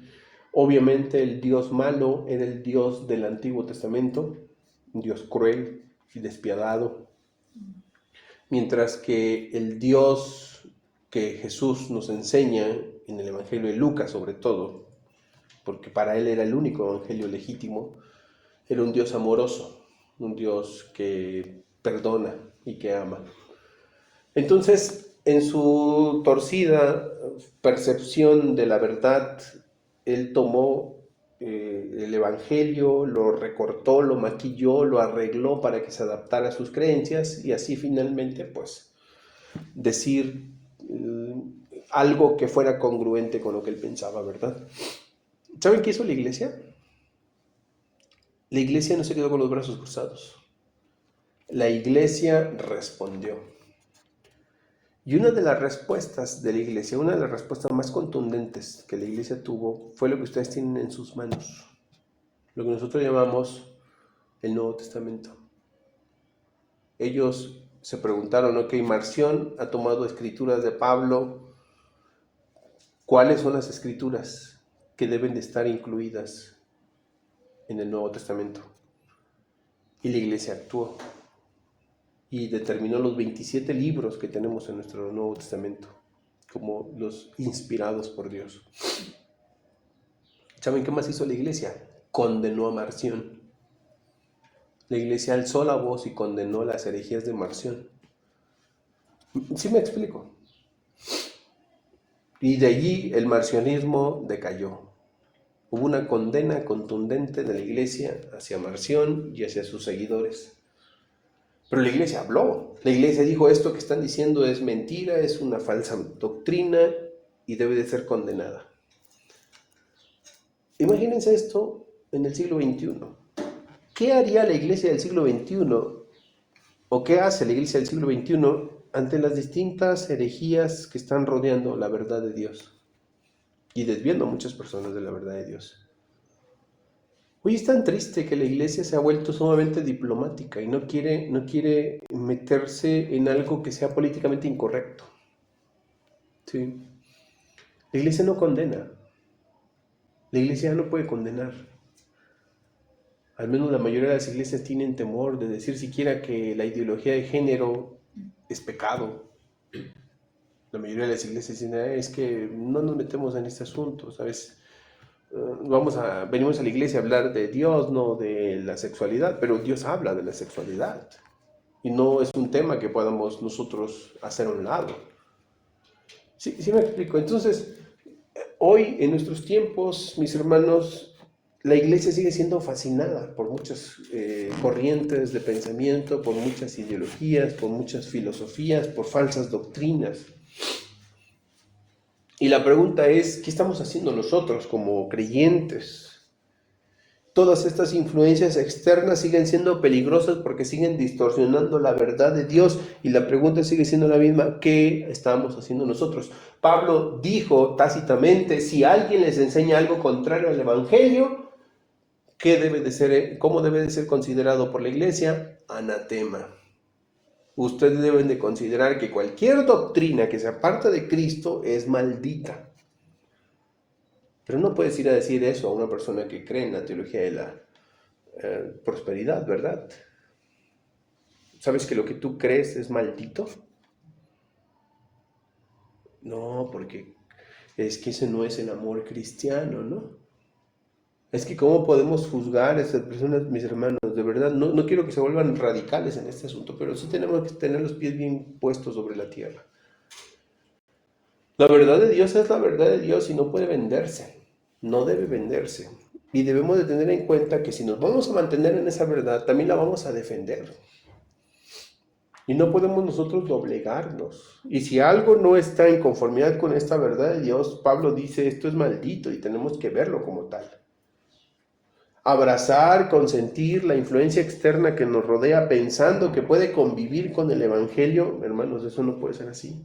S1: Obviamente el Dios malo era el Dios del Antiguo Testamento, un Dios cruel y despiadado, mientras que el Dios que Jesús nos enseña en el Evangelio de Lucas sobre todo, porque para él era el único evangelio legítimo, era un Dios amoroso, un Dios que perdona y que ama. Entonces, en su torcida percepción de la verdad, él tomó el Evangelio, lo recortó, lo maquilló, lo arregló para que se adaptara a sus creencias y así finalmente, pues, decir algo que fuera congruente con lo que él pensaba, ¿verdad? ¿Saben qué hizo la iglesia? La iglesia no se quedó con los brazos cruzados. La iglesia respondió. Y una de las respuestas de la iglesia, una de las respuestas más contundentes que la iglesia tuvo, fue lo que ustedes tienen en sus manos. Lo que nosotros llamamos el Nuevo Testamento. Ellos se preguntaron, ok, Marción ha tomado escrituras de Pablo ¿Cuáles son las escrituras que deben de estar incluidas en el Nuevo Testamento? Y la iglesia actuó y determinó los 27 libros que tenemos en nuestro Nuevo Testamento como los inspirados por Dios. ¿Saben qué más hizo la iglesia? Condenó a Marción. La iglesia alzó la voz y condenó las herejías de Marción. ¿Sí me explico? Y de allí el marcionismo decayó. Hubo una condena contundente de la iglesia hacia Marción y hacia sus seguidores. Pero la iglesia habló. La iglesia dijo: esto que están diciendo es mentira, es una falsa doctrina y debe de ser condenada. Imagínense esto en el siglo XXI. ¿Qué haría la iglesia del siglo XXI o qué hace la iglesia del siglo XXI ante las distintas herejías que están rodeando la verdad de Dios y desviando a muchas personas de la verdad de Dios? Hoy es tan triste que la iglesia se ha vuelto sumamente diplomática y no quiere meterse en algo que sea políticamente incorrecto. ¿Sí? La iglesia no condena. La iglesia no puede condenar. Al menos la mayoría de las iglesias tienen temor de decir siquiera que la ideología de género es pecado. La mayoría de las iglesias dicen: es que no nos metemos en este asunto, ¿sabes? Venimos a la iglesia a hablar de Dios, no de la sexualidad, pero Dios habla de la sexualidad y no es un tema que podamos nosotros hacer a un lado. Sí me explico. Entonces, hoy en nuestros tiempos, mis hermanos, la iglesia sigue siendo fascinada por muchas corrientes de pensamiento, por muchas ideologías, por muchas filosofías, por falsas doctrinas. Y la pregunta es: ¿qué estamos haciendo nosotros como creyentes? Todas estas influencias externas siguen siendo peligrosas porque siguen distorsionando la verdad de Dios, y la pregunta sigue siendo la misma: ¿qué estamos haciendo nosotros? Pablo dijo tácitamente: si alguien les enseña algo contrario al evangelio, ¿cómo debe de ser considerado por la iglesia? Anatema. Ustedes deben de considerar que cualquier doctrina que se aparta de Cristo es maldita. Pero no puedes ir a decir eso a una persona que cree en la teología de la prosperidad, ¿verdad? ¿Sabes que lo que tú crees es maldito? No, porque es que ese no es el amor cristiano, ¿no? Es que ¿cómo podemos juzgar a estas personas, mis hermanos? De verdad, no quiero que se vuelvan radicales en este asunto, pero sí tenemos que tener los pies bien puestos sobre la tierra. La verdad de Dios es la verdad de Dios y no puede venderse, no debe venderse. Y debemos de tener en cuenta que si nos vamos a mantener en esa verdad, también la vamos a defender. Y no podemos nosotros doblegarnos. Y si algo no está en conformidad con esta verdad de Dios, Pablo dice: esto es maldito y tenemos que verlo como tal. Abrazar, consentir la influencia externa que nos rodea pensando que puede convivir con el evangelio, hermanos, eso no puede ser así.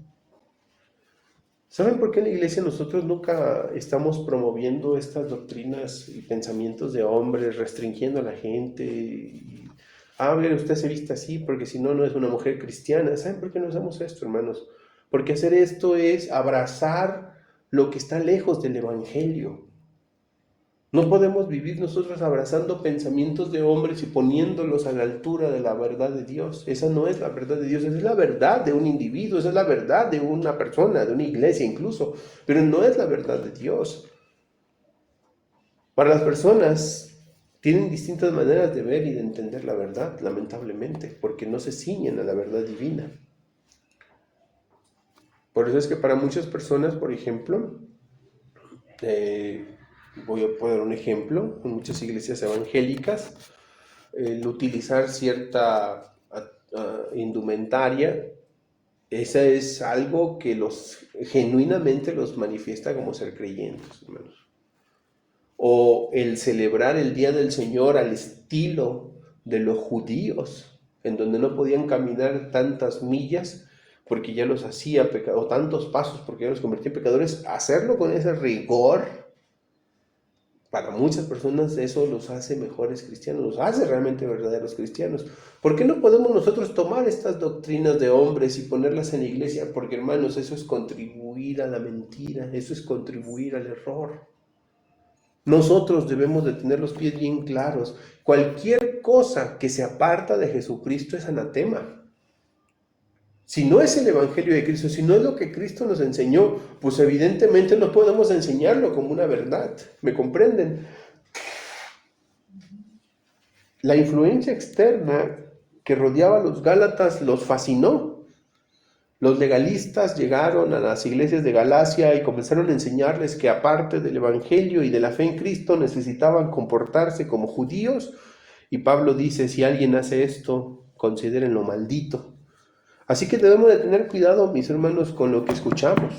S1: ¿Saben por qué en la iglesia nosotros nunca estamos promoviendo estas doctrinas y pensamientos de hombres, restringiendo a la gente? A ver, usted se viste así porque si no, no es una mujer cristiana. ¿Saben por qué no hacemos esto, hermanos? Porque hacer esto es abrazar lo que está lejos del evangelio. No podemos vivir nosotros abrazando pensamientos de hombres y poniéndolos a la altura de la verdad de Dios. Esa no es la verdad de Dios, esa es la verdad de un individuo, esa es la verdad de una persona, de una iglesia incluso, pero no es la verdad de Dios. Para las personas tienen distintas maneras de ver y de entender la verdad, lamentablemente, porque no se ciñen a la verdad divina. Por eso es que para muchas personas, por ejemplo, voy a poner un ejemplo, en muchas iglesias evangélicas, el utilizar cierta indumentaria, esa es algo que genuinamente los manifiesta como ser creyentes, hermanos. O el celebrar el Día del Señor al estilo de los judíos, en donde no podían caminar tantas millas porque ya los hacía pecadores, o tantos pasos porque ya los convertía en pecadores, hacerlo con ese rigor Para muchas personas eso los hace mejores cristianos, los hace realmente verdaderos cristianos. ¿Por qué no podemos nosotros tomar estas doctrinas de hombres y ponerlas en la iglesia? Porque, hermanos, eso es contribuir a la mentira, eso es contribuir al error. Nosotros debemos de tener los pies bien claros. Cualquier cosa que se aparta de Jesucristo es anatema. Si no es el Evangelio de Cristo, si no es lo que Cristo nos enseñó, pues evidentemente no podemos enseñarlo como una verdad. ¿Me comprenden? La influencia externa que rodeaba a los Gálatas los fascinó. Los legalistas llegaron a las iglesias de Galacia y comenzaron a enseñarles que aparte del Evangelio y de la fe en Cristo necesitaban comportarse como judíos. Y Pablo dice, si alguien hace esto, considérenlo maldito. Así que debemos de tener cuidado, mis hermanos, con lo que escuchamos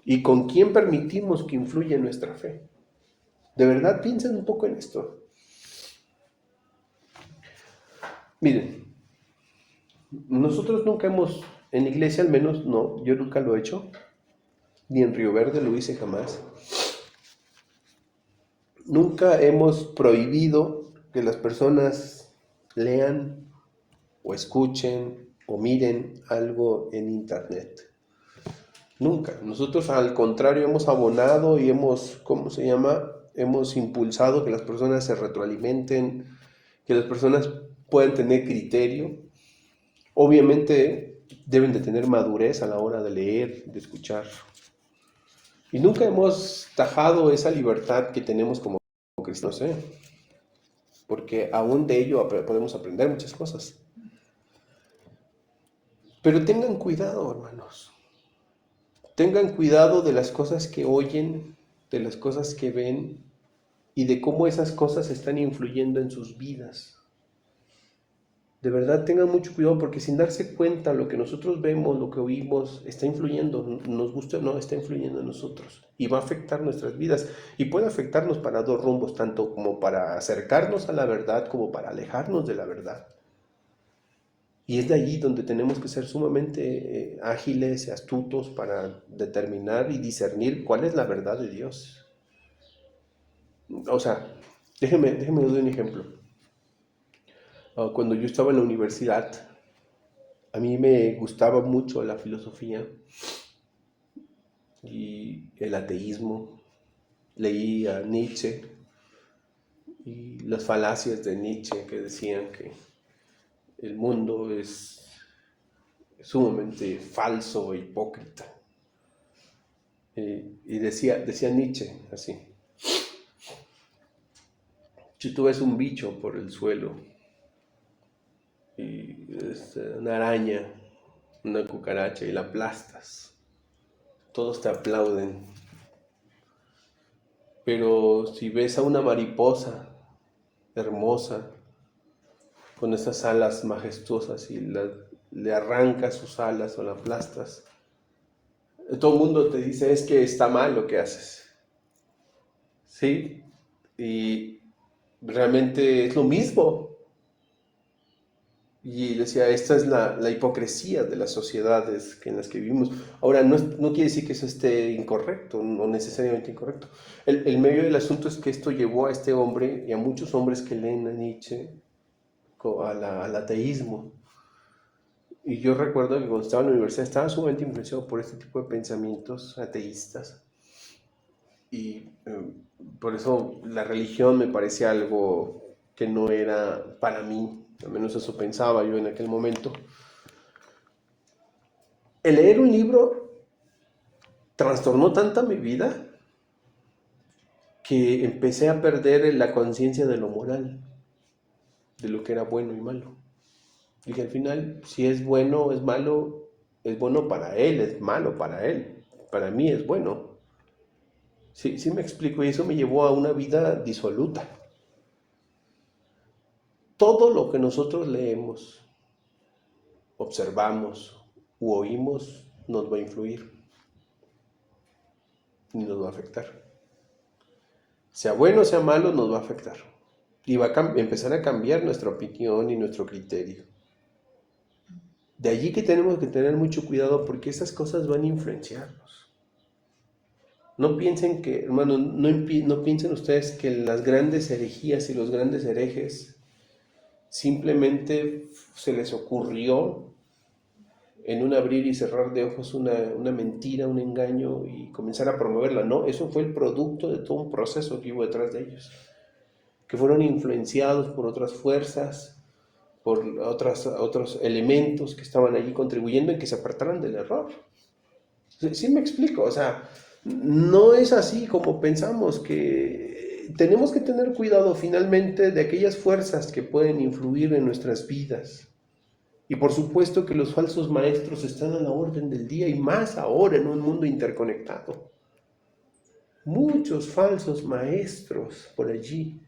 S1: y con quién permitimos que influya en nuestra fe. De verdad, piensen un poco en esto. Miren, nosotros nunca hemos, en la iglesia al menos no, yo nunca lo he hecho, ni en Río Verde lo hice jamás. Nunca hemos prohibido que las personas lean o escuchen o miren algo en internet. Nunca. Nosotros al contrario hemos abonado y hemos, hemos impulsado que las personas se retroalimenten, que las personas puedan tener criterio. Obviamente deben de tener madurez a la hora de leer, de escuchar. Y nunca hemos tajado esa libertad que tenemos como cristianos, porque aún de ello podemos aprender muchas cosas. Pero tengan cuidado, hermanos. Tengan cuidado de las cosas que oyen, de las cosas que ven y de cómo esas cosas están influyendo en sus vidas. De verdad tengan mucho cuidado porque sin darse cuenta lo que nosotros vemos, lo que oímos, está influyendo, nos guste o no, está influyendo en nosotros y va a afectar nuestras vidas y puede afectarnos para dos rumbos, tanto como para acercarnos a la verdad como para alejarnos de la verdad. Y es de allí donde tenemos que ser sumamente ágiles y astutos para determinar y discernir cuál es la verdad de Dios. O sea, déjeme dar un ejemplo. Cuando yo estaba en la universidad, a mí me gustaba mucho la filosofía y el ateísmo. Leí a Nietzsche y las falacias de Nietzsche que decían que el mundo es sumamente falso e hipócrita. Y decía Nietzsche así: si tú ves un bicho por el suelo, y es una araña, una cucaracha, y la aplastas, todos te aplauden. Pero si ves a una mariposa hermosa, con esas alas majestuosas, y le arrancas sus alas o la aplastas, todo el mundo te dice, es que está mal lo que haces. ¿Sí? Y realmente es lo mismo. Y decía, esta es la hipocresía de las sociedades en las que vivimos. Ahora, no quiere decir que eso esté incorrecto, no necesariamente incorrecto. El medio del asunto es que esto llevó a este hombre y a muchos hombres que leen a Nietzsche al ateísmo. Y yo recuerdo que cuando estaba en la universidad estaba sumamente influenciado por este tipo de pensamientos ateístas. Y por eso la religión me parecía algo que no era para mí, al menos eso pensaba yo en aquel momento. El leer un libro trastornó tanta mi vida que empecé a perder la conciencia de lo moral, de lo que era bueno y malo. Dije, al final, si es bueno o es malo, es bueno para él, es malo para él. Para mí es bueno. Sí me explico, y eso me llevó a una vida disoluta. Todo lo que nosotros leemos, observamos u oímos nos va a influir y nos va a afectar. Sea bueno o sea malo, nos va a afectar. Y va a empezar a cambiar nuestra opinión y nuestro criterio. De allí que tenemos que tener mucho cuidado porque esas cosas van a influenciarnos. No piensen que, hermanos, no piensen ustedes que las grandes herejías y los grandes herejes simplemente se les ocurrió en un abrir y cerrar de ojos una mentira, un engaño y comenzar a promoverla. No, eso fue el producto de todo un proceso que hubo detrás de ellos, que fueron influenciados por otras fuerzas, por otros elementos que estaban allí contribuyendo en que se apartaran del error. ¿Sí me explico? O sea, no es así como pensamos, que tenemos que tener cuidado finalmente de aquellas fuerzas que pueden influir en nuestras vidas. Y por supuesto que los falsos maestros están a la orden del día, y más ahora en un mundo interconectado. Muchos falsos maestros por allí,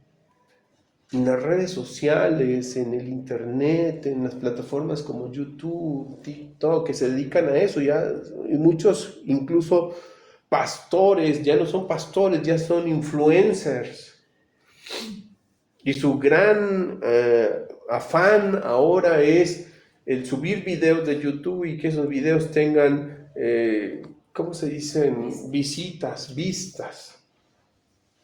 S1: en las redes sociales, en el internet, en las plataformas como YouTube, TikTok, que se dedican a eso. Ya, y muchos incluso pastores, ya no son pastores, ya son influencers. Y su gran afán ahora es el subir videos de YouTube y que esos videos tengan, ¿cómo se dicen? Visitas, vistas.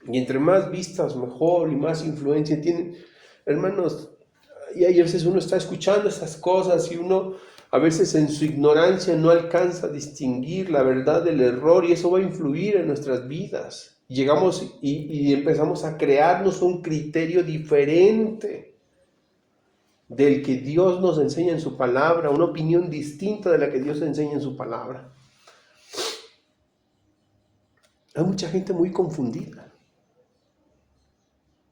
S1: Y entre más vistas mejor y más influencia tienen. Hermanos, y a veces uno está escuchando esas cosas y uno a veces en su ignorancia no alcanza a distinguir la verdad del error, y eso va a influir en nuestras vidas. Llegamos y empezamos a crearnos un criterio diferente del que Dios nos enseña en su palabra, una opinión distinta de la que Dios enseña en su palabra. Hay mucha gente muy confundida,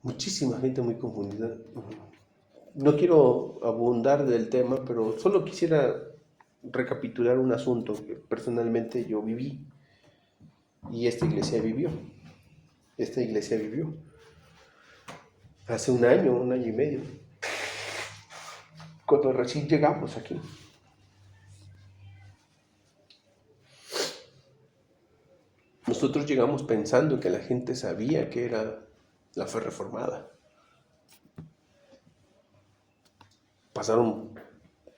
S1: muchísima gente muy confundida. No quiero abundar del tema, pero solo quisiera recapitular un asunto que personalmente yo viví y esta iglesia vivió. Esta iglesia vivió hace un año y medio, cuando recién llegamos aquí. Nosotros llegamos pensando que la gente sabía que era la fe reformada. Pasaron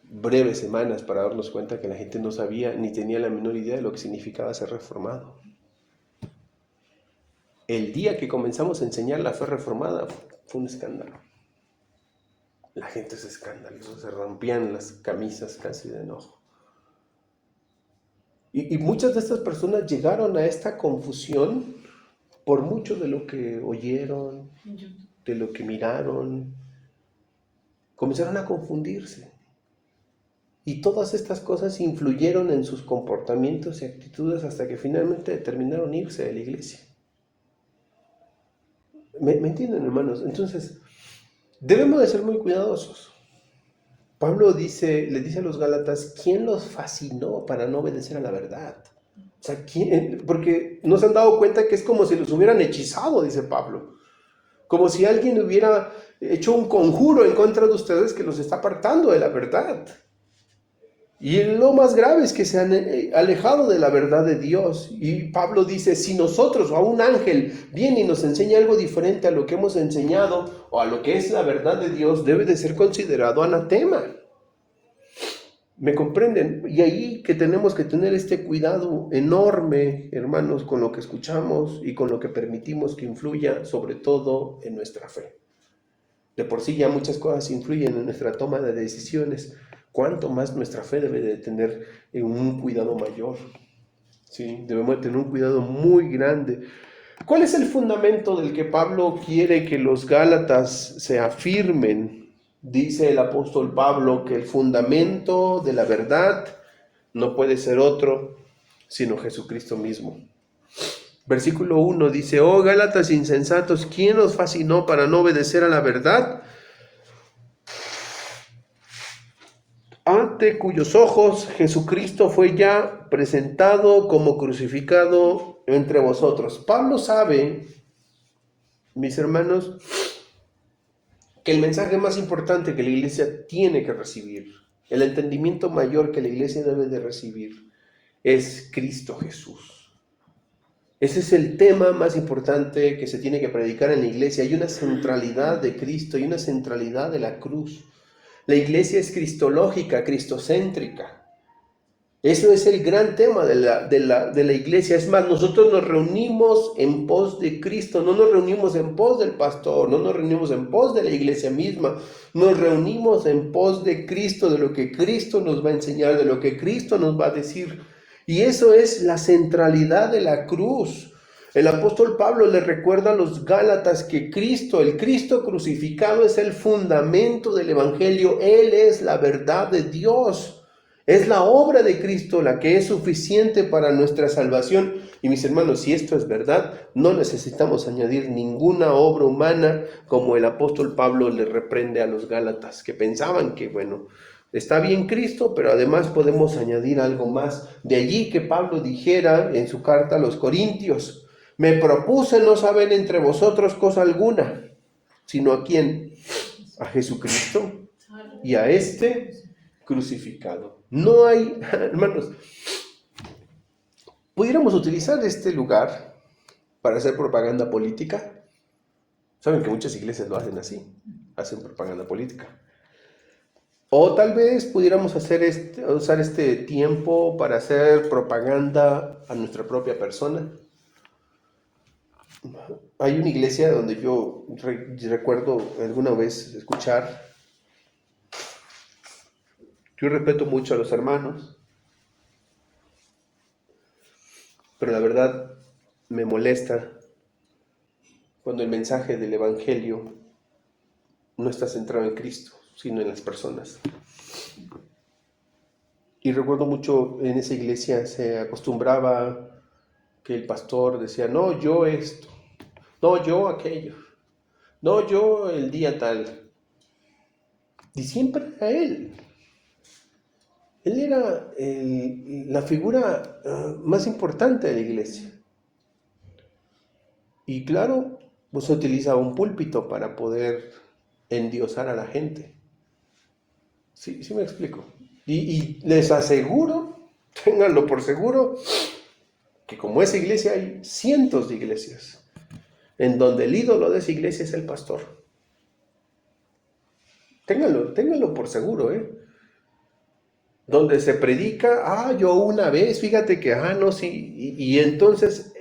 S1: breves semanas para darnos cuenta que la gente no sabía ni tenía la menor idea de lo que significaba ser reformado. El día que comenzamos a enseñar la fe reformada fue un escándalo. La gente se escandalizó, se rompían las camisas casi de enojo. Y muchas de estas personas llegaron a esta confusión por mucho de lo que oyeron, de lo que miraron. Comenzaron a confundirse. Y todas estas cosas influyeron en sus comportamientos y actitudes hasta que finalmente determinaron irse de la iglesia. ¿Me entienden, hermanos? Entonces, debemos de ser muy cuidadosos. Pablo le dice a los Gálatas, ¿quién los fascinó para no obedecer a la verdad? O sea, ¿quién? Porque no se han dado cuenta que es como si los hubieran hechizado, dice Pablo. Como si alguien hubiera hecho un conjuro en contra de ustedes que los está apartando de la verdad. Y lo más grave es que se han alejado de la verdad de Dios. Y Pablo dice, si nosotros o a un ángel viene y nos enseña algo diferente a lo que hemos enseñado o a lo que es la verdad de Dios, debe de ser considerado anatema. ¿Me comprenden? Y ahí que tenemos que tener este cuidado enorme, hermanos, con lo que escuchamos y con lo que permitimos que influya, sobre todo en nuestra fe. De por sí ya muchas cosas influyen en nuestra toma de decisiones. Cuánto más nuestra fe debe de tener un cuidado mayor. ¿Sí? Debemos tener un cuidado muy grande. ¿Cuál es el fundamento del que Pablo quiere que los Gálatas se afirmen? Dice el apóstol Pablo que el fundamento de la verdad no puede ser otro sino Jesucristo mismo. Versículo 1 dice, oh Gálatas insensatos, ¿quién os fascinó para no obedecer a la verdad? Ante cuyos ojos Jesucristo fue ya presentado como crucificado entre vosotros. Pablo sabe, mis hermanos, que el mensaje más importante que la iglesia tiene que recibir, el entendimiento mayor que la iglesia debe de recibir, es Cristo Jesús. Ese es el tema más importante que se tiene que predicar en la iglesia. Hay una centralidad de Cristo y una centralidad de la cruz. La iglesia es cristológica, cristocéntrica. Eso es el gran tema de la iglesia. Es más, nosotros nos reunimos en pos de Cristo, no nos reunimos en pos del pastor, no nos reunimos en pos de la iglesia misma, nos reunimos en pos de Cristo, de lo que Cristo nos va a enseñar, de lo que Cristo nos va a decir. Y eso es la centralidad de la cruz. El apóstol Pablo le recuerda a los Gálatas que Cristo, el Cristo crucificado, es el fundamento del evangelio. Él es la verdad de Dios. Es la obra de Cristo la que es suficiente para nuestra salvación. Y mis hermanos, si esto es verdad, no necesitamos añadir ninguna obra humana, como el apóstol Pablo le reprende a los Gálatas, que pensaban que, bueno, está bien Cristo, pero además podemos añadir algo más. De allí que Pablo dijera en su carta a los Corintios: me propuse no saber entre vosotros cosa alguna, sino a quién, a Jesucristo y a este crucificado. No hay, hermanos, pudiéramos utilizar este lugar para hacer propaganda política. Saben que muchas iglesias lo hacen así, hacen propaganda política. O tal vez pudiéramos usar este tiempo para hacer propaganda a nuestra propia persona. Hay una iglesia donde yo recuerdo alguna vez escuchar. Yo respeto mucho a los hermanos, pero la verdad me molesta cuando el mensaje del evangelio no está centrado en Cristo, sino en las personas. Y recuerdo mucho, en esa iglesia se acostumbraba que el pastor decía: no, yo esto, no, yo aquello, no, yo el día tal. Y siempre a él. Él era la figura más importante de la iglesia. Y claro, pues utilizaba un púlpito para poder endiosar a la gente. Sí, sí me explico. Y les aseguro, ténganlo por seguro, que como esa iglesia hay cientos de iglesias, en donde el ídolo de esa iglesia es el pastor. Ténganlo por seguro, donde se predica, yo una vez, fíjate que, no, sí, y entonces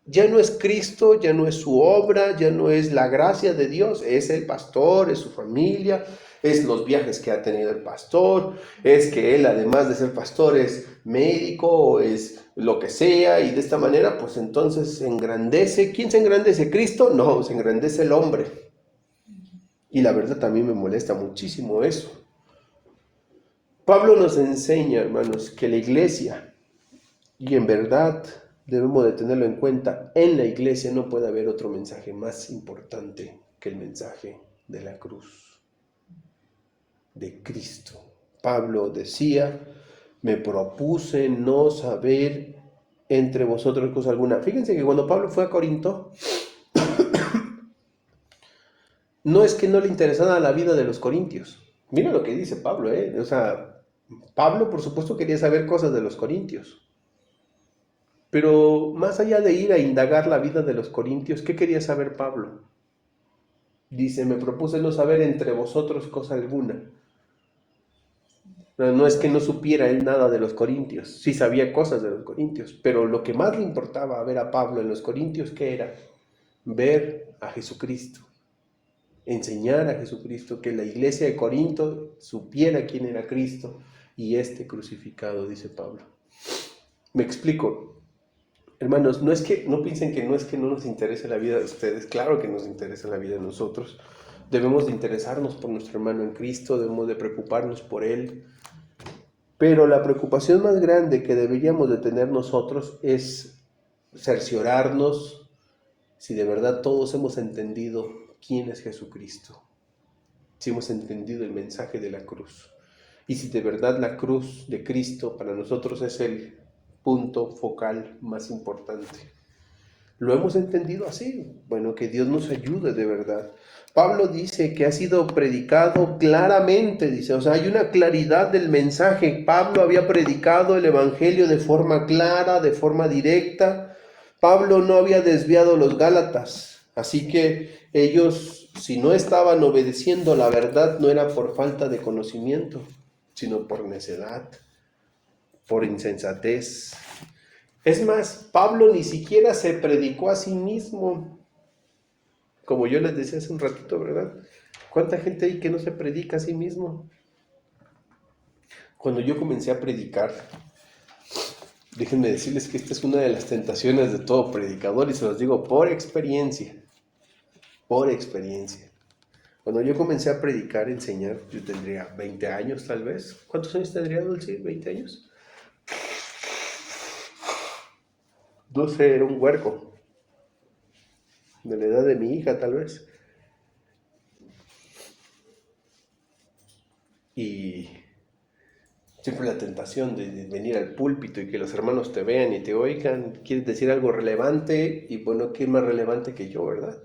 S1: ya no es Cristo, ya no es su obra, ya no es la gracia de Dios, es el pastor, es su familia, es los viajes que ha tenido el pastor, es que él, además de ser pastor, es médico o es lo que sea, y de esta manera pues entonces se engrandece. ¿Quién se engrandece? ¿Cristo? No, se engrandece el hombre. Y la verdad también me molesta muchísimo eso. Pablo nos enseña, hermanos, que la iglesia, y en verdad debemos de tenerlo en cuenta, en la iglesia no puede haber otro mensaje más importante que el mensaje de la cruz, de Cristo. Pablo decía: me propuse no saber entre vosotros cosa alguna. Fíjense que cuando Pablo fue a Corinto, no es que no le interesara la vida de los corintios. Mira lo que dice Pablo, o sea, Pablo, por supuesto, quería saber cosas de los corintios. Pero más allá de ir a indagar la vida de los corintios, ¿qué quería saber Pablo? Dice: me propuse no saber entre vosotros cosa alguna. No es que no supiera él nada de los corintios, sí sabía cosas de los corintios, pero lo que más le importaba ver a Pablo en los corintios, ¿qué era? Ver a Jesucristo, enseñar a Jesucristo, que la iglesia de Corinto supiera quién era Cristo y este crucificado, dice Pablo. Me explico. Hermanos, no piensen que no es que no nos interese la vida de ustedes. Claro que nos interesa la vida de nosotros. Debemos de interesarnos por nuestro hermano en Cristo, debemos de preocuparnos por él. Pero la preocupación más grande que deberíamos de tener nosotros es cerciorarnos si de verdad todos hemos entendido quién es Jesucristo, si hemos entendido el mensaje de la cruz, y si de verdad la cruz de Cristo para nosotros es el punto focal más importante. ¿Lo hemos entendido así? Bueno, que Dios nos ayude de verdad. Pablo dice que ha sido predicado claramente, dice, o sea, hay una claridad del mensaje. Pablo había predicado el evangelio de forma clara, de forma directa. Pablo no había desviado a los Gálatas, así que ellos, si no estaban obedeciendo la verdad, no era por falta de conocimiento, sino por necedad. por insensatez. Es más, Pablo ni siquiera se predicó a sí mismo. Como yo les decía hace un ratito, ¿verdad? ¿Cuánta gente hay que no se predica a sí mismo? Cuando yo comencé a predicar, déjenme decirles que esta es una de las tentaciones de todo predicador y se los digo por experiencia. Por experiencia. Cuando yo comencé a predicar, enseñar, yo tendría 20 años tal vez. ¿Cuántos años tendría, Dulce? ¿20 años? 12, era un huerco. De la edad de mi hija tal vez. Y siempre la tentación de venir al púlpito y que los hermanos te vean y te oigan. Quieres decir algo relevante y bueno, ¿qué es más relevante que yo, verdad?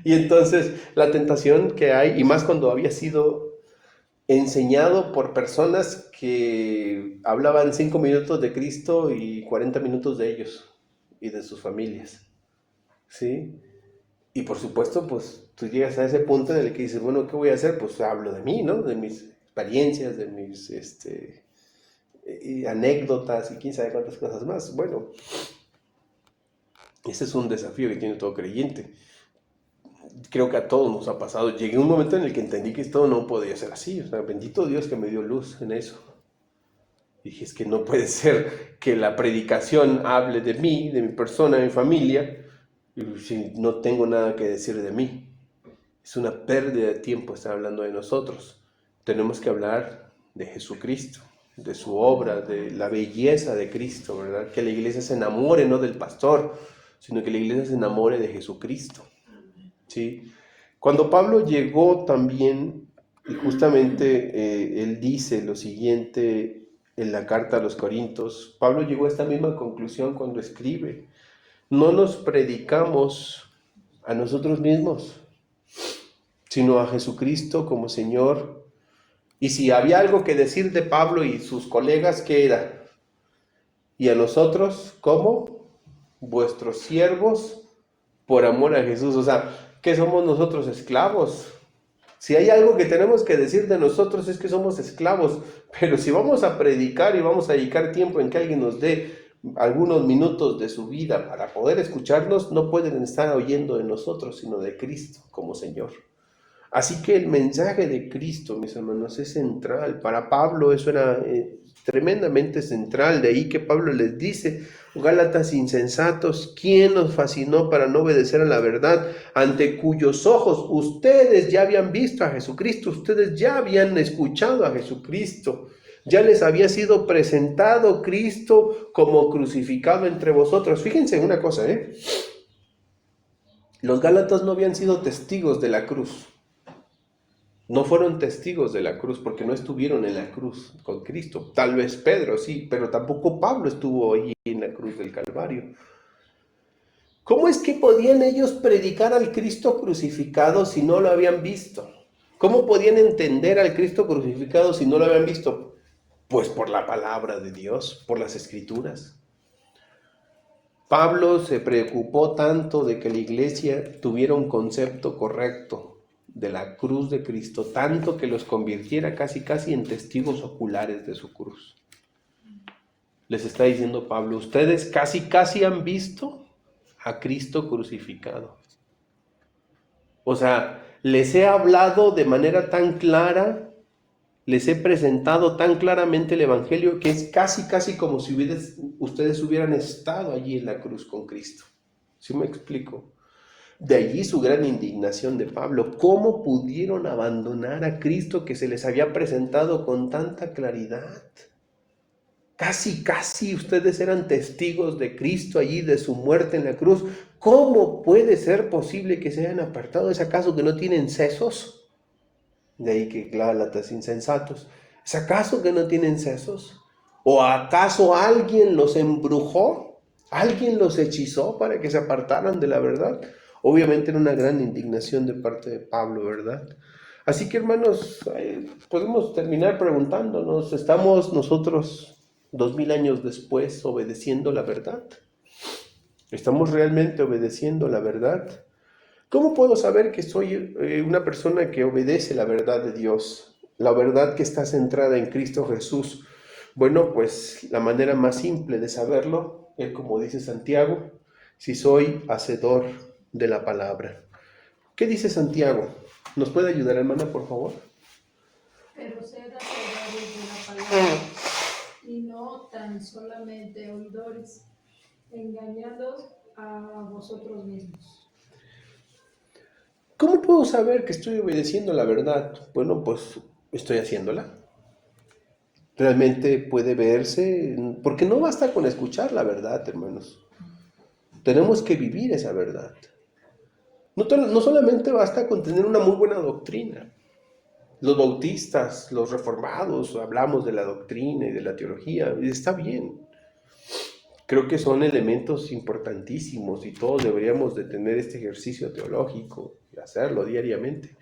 S1: Y entonces la tentación que hay, y más cuando había sido enseñado por personas que hablaban 5 minutos de Cristo y 40 minutos de ellos y de sus familias, ¿sí? Y por supuesto, pues tú llegas a ese punto en el que dices, bueno, ¿qué voy a hacer? Pues hablo de mí, ¿no? De mis experiencias, de mis anécdotas y quién sabe cuántas cosas más. Bueno, ese es un desafío que tiene todo creyente. Creo que a todos nos ha pasado. Llegué a un momento en el que entendí que esto no podía ser así. O sea, bendito Dios que me dio luz en eso. Dije, es que no puede ser que la predicación hable de mí, de mi persona, de mi familia, si no tengo nada que decir de mí. Es una pérdida de tiempo estar hablando de nosotros. Tenemos que hablar de Jesucristo, de su obra, de la belleza de Cristo, ¿verdad? Que la iglesia se enamore no del pastor, sino que la iglesia se enamore de Jesucristo, ¿sí? Cuando Pablo llegó también, y justamente él dice lo siguiente en la carta a los Corintios, Pablo llegó a esta misma conclusión cuando escribe: no nos predicamos a nosotros mismos, sino a Jesucristo como Señor. Y si había algo que decir de Pablo y sus colegas, ¿qué era? Y a nosotros, ¿cómo? Vuestros siervos por amor a Jesús. O sea, ¿qué somos nosotros? Esclavos. Si hay algo que tenemos que decir de nosotros es que somos esclavos, pero si vamos a predicar y vamos a dedicar tiempo en que alguien nos dé algunos minutos de su vida para poder escucharnos, no pueden estar oyendo de nosotros, sino de Cristo como Señor. Así que el mensaje de Cristo, mis hermanos, es central. Para Pablo eso era tremendamente central. De ahí que Pablo les dice: Gálatas insensatos, ¿quién nos fascinó para no obedecer a la verdad? Ante cuyos ojos ustedes ya habían visto a Jesucristo, ustedes ya habían escuchado a Jesucristo. Ya les había sido presentado Cristo como crucificado entre vosotros. Fíjense en una cosa, los Gálatas no habían sido testigos de la cruz. No fueron testigos de la cruz porque no estuvieron en la cruz con Cristo. Tal vez Pedro sí, pero tampoco Pablo estuvo allí en la cruz del Calvario. ¿Cómo es que podían ellos predicar al Cristo crucificado si no lo habían visto? ¿Cómo podían entender al Cristo crucificado si no lo habían visto? Pues por la palabra de Dios, por las Escrituras. Pablo se preocupó tanto de que la iglesia tuviera un concepto correcto de la cruz de Cristo, tanto que los convirtiera casi en testigos oculares de su cruz. Les está diciendo Pablo: ustedes casi han visto a Cristo crucificado. O sea, les he hablado de manera tan clara, les he presentado tan claramente el Evangelio que es casi como si ustedes hubieran estado allí en la cruz con Cristo. ¿Sí me explico? De allí su gran indignación de Pablo. ¿Cómo pudieron abandonar a Cristo que se les había presentado con tanta claridad? Casi ustedes eran testigos de Cristo allí, de su muerte en la cruz. ¿Cómo puede ser posible que se hayan apartado? ¿Es acaso que no tienen sesos? De ahí que Gálatas insensatos. ¿Es acaso que no tienen sesos? ¿O acaso alguien los embrujó? ¿Alguien los hechizó para que se apartaran de la verdad? Obviamente era una gran indignación de parte de Pablo, ¿verdad? Así que, hermanos, podemos terminar preguntándonos: ¿estamos nosotros 2000 años después obedeciendo la verdad? ¿Estamos realmente obedeciendo la verdad? ¿Cómo puedo saber que soy una persona que obedece la verdad de Dios? La verdad que está centrada en Cristo Jesús. Bueno, pues la manera más simple de saberlo es como dice Santiago, si soy hacedor de la palabra. ¿Qué dice Santiago? ¿Nos puede ayudar, hermana, por favor?
S2: Pero sed hacedores de la palabra, y no tan solamente oidores, engañados a vosotros mismos.
S1: ¿Cómo puedo saber que estoy obedeciendo la verdad? Bueno, pues estoy haciéndola. Realmente puede verse, porque no basta con escuchar la verdad, hermanos. Tenemos que vivir esa verdad. No solamente basta con tener una muy buena doctrina. Los bautistas, los reformados, hablamos de la doctrina y de la teología, y está bien. Creo que son elementos importantísimos y todos deberíamos de tener este ejercicio teológico y hacerlo diariamente.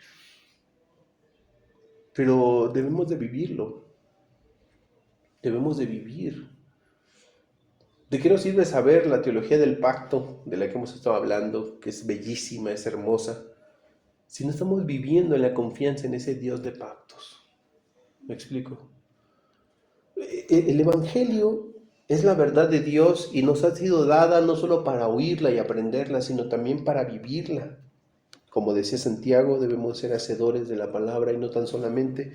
S1: Pero debemos de vivirlo, debemos de vivir. ¿De qué nos sirve saber la teología del pacto de la que hemos estado hablando, que es bellísima, es hermosa, si no estamos viviendo en la confianza en ese Dios de pactos? ¿Me explico? El Evangelio es la verdad de Dios y nos ha sido dada no solo para oírla y aprenderla, sino también para vivirla. Como decía Santiago, debemos ser hacedores de la palabra y no tan solamente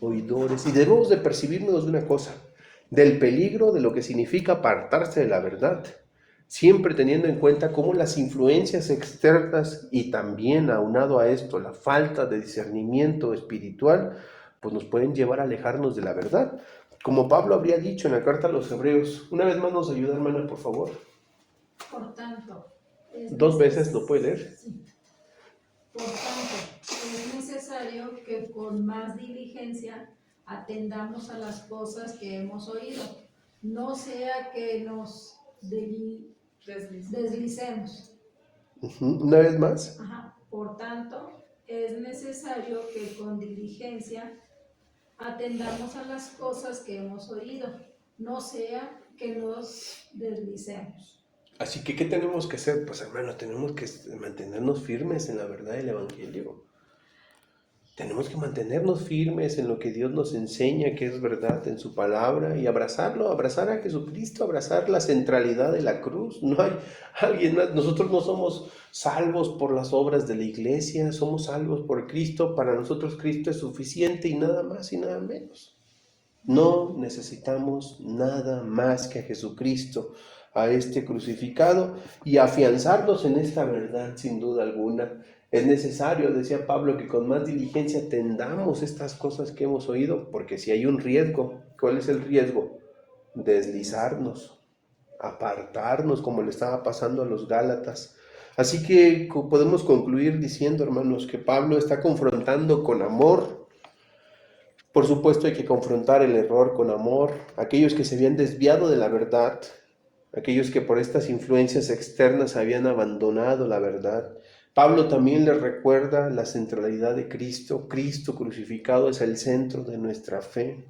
S1: oidores. Y debemos de percibirnos de una cosa, del peligro de lo que significa apartarse de la verdad, siempre teniendo en cuenta cómo las influencias externas y también aunado a esto la falta de discernimiento espiritual, pues nos pueden llevar a alejarnos de la verdad. Como Pablo habría dicho en la carta a los Hebreos, una vez más nos ayuda, hermana, por favor.
S2: Por tanto,
S1: Dos veces lo puede leer.
S2: sí. Por tanto, es necesario que con más diligencia atendamos a las cosas que hemos oído, no sea que nos deslicemos.
S1: Una vez más.
S2: Ajá. Por tanto, es necesario que con diligencia atendamos a las cosas que hemos oído, no sea que nos deslicemos.
S1: Así que, ¿qué tenemos que hacer? Pues, hermano, tenemos que mantenernos firmes en la verdad del Evangelio. Tenemos que mantenernos firmes en lo que Dios nos enseña, que es verdad en su palabra, y abrazarlo, abrazar a Jesucristo, abrazar la centralidad de la cruz. No hay alguien más. Nosotros no somos salvos por las obras de la iglesia, somos salvos por Cristo. Para nosotros Cristo es suficiente y nada más y nada menos. No necesitamos nada más que a Jesucristo, a este crucificado, y afianzarnos en esta verdad sin duda alguna. Es necesario, decía Pablo, que con más diligencia atendamos estas cosas que hemos oído, porque si hay un riesgo, ¿cuál es el riesgo? Deslizarnos, apartarnos, como le estaba pasando a los Gálatas. Así que podemos concluir diciendo, hermanos, que Pablo está confrontando con amor. Por supuesto, hay que confrontar el error con amor. Aquellos que se habían desviado de la verdad, aquellos que por estas influencias externas habían abandonado la verdad. Pablo también les recuerda la centralidad de Cristo. Cristo crucificado es el centro de nuestra fe.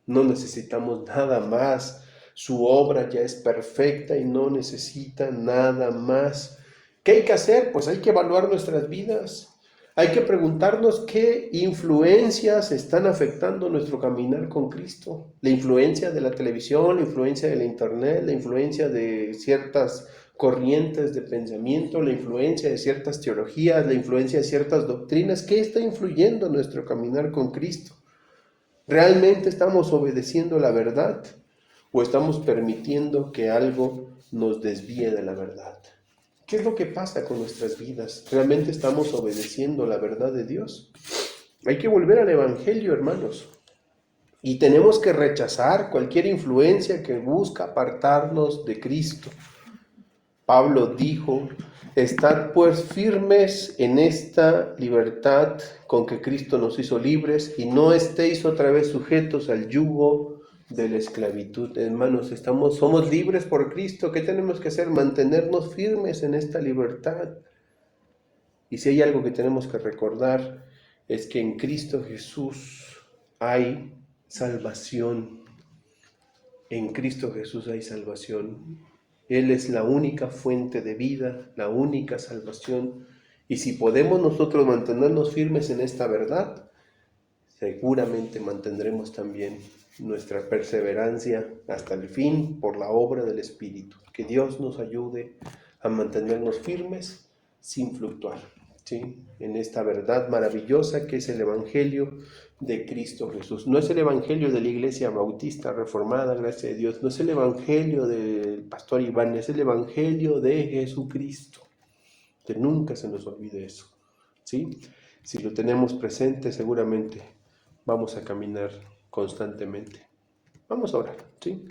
S1: No necesitamos nada más. Su obra ya es perfecta y no necesita nada más. ¿Qué hay que hacer? Pues hay que evaluar nuestras vidas. Hay que preguntarnos qué influencias están afectando nuestro caminar con Cristo. La influencia de la televisión, la influencia de la internet, la influencia de ciertas corrientes de pensamiento, la influencia de ciertas teologías, la influencia de ciertas doctrinas. ¿Qué está influyendo en nuestro caminar con Cristo? ¿Realmente estamos obedeciendo la verdad o estamos permitiendo que algo nos desvíe de la verdad? ¿Qué es lo que pasa con nuestras vidas? ¿Realmente estamos obedeciendo la verdad de Dios? Hay que volver al Evangelio, hermanos. Y tenemos que rechazar cualquier influencia que busca apartarnos de Cristo. Pablo dijo, estad pues firmes en esta libertad con que Cristo nos hizo libres y no estéis otra vez sujetos al yugo de la esclavitud. Hermanos, somos libres por Cristo. ¿Qué tenemos que hacer? Mantenernos firmes en esta libertad. Y si hay algo que tenemos que recordar, es que en Cristo Jesús hay salvación. En Cristo Jesús hay salvación. Él es la única fuente de vida, la única salvación. Y si podemos nosotros mantenernos firmes en esta verdad, seguramente mantendremos también nuestra perseverancia hasta el fin por la obra del Espíritu. Que Dios nos ayude a mantenernos firmes sin fluctuar, ¿sí? En esta verdad maravillosa que es el Evangelio de Cristo Jesús. No es el Evangelio de la Iglesia Bautista Reformada, gracias a Dios. No es el Evangelio del pastor Iván, es el Evangelio de Jesucristo. Que nunca se nos olvide eso, ¿sí? Si lo tenemos presente, seguramente vamos a caminar constantemente. Vamos a orar, ¿sí?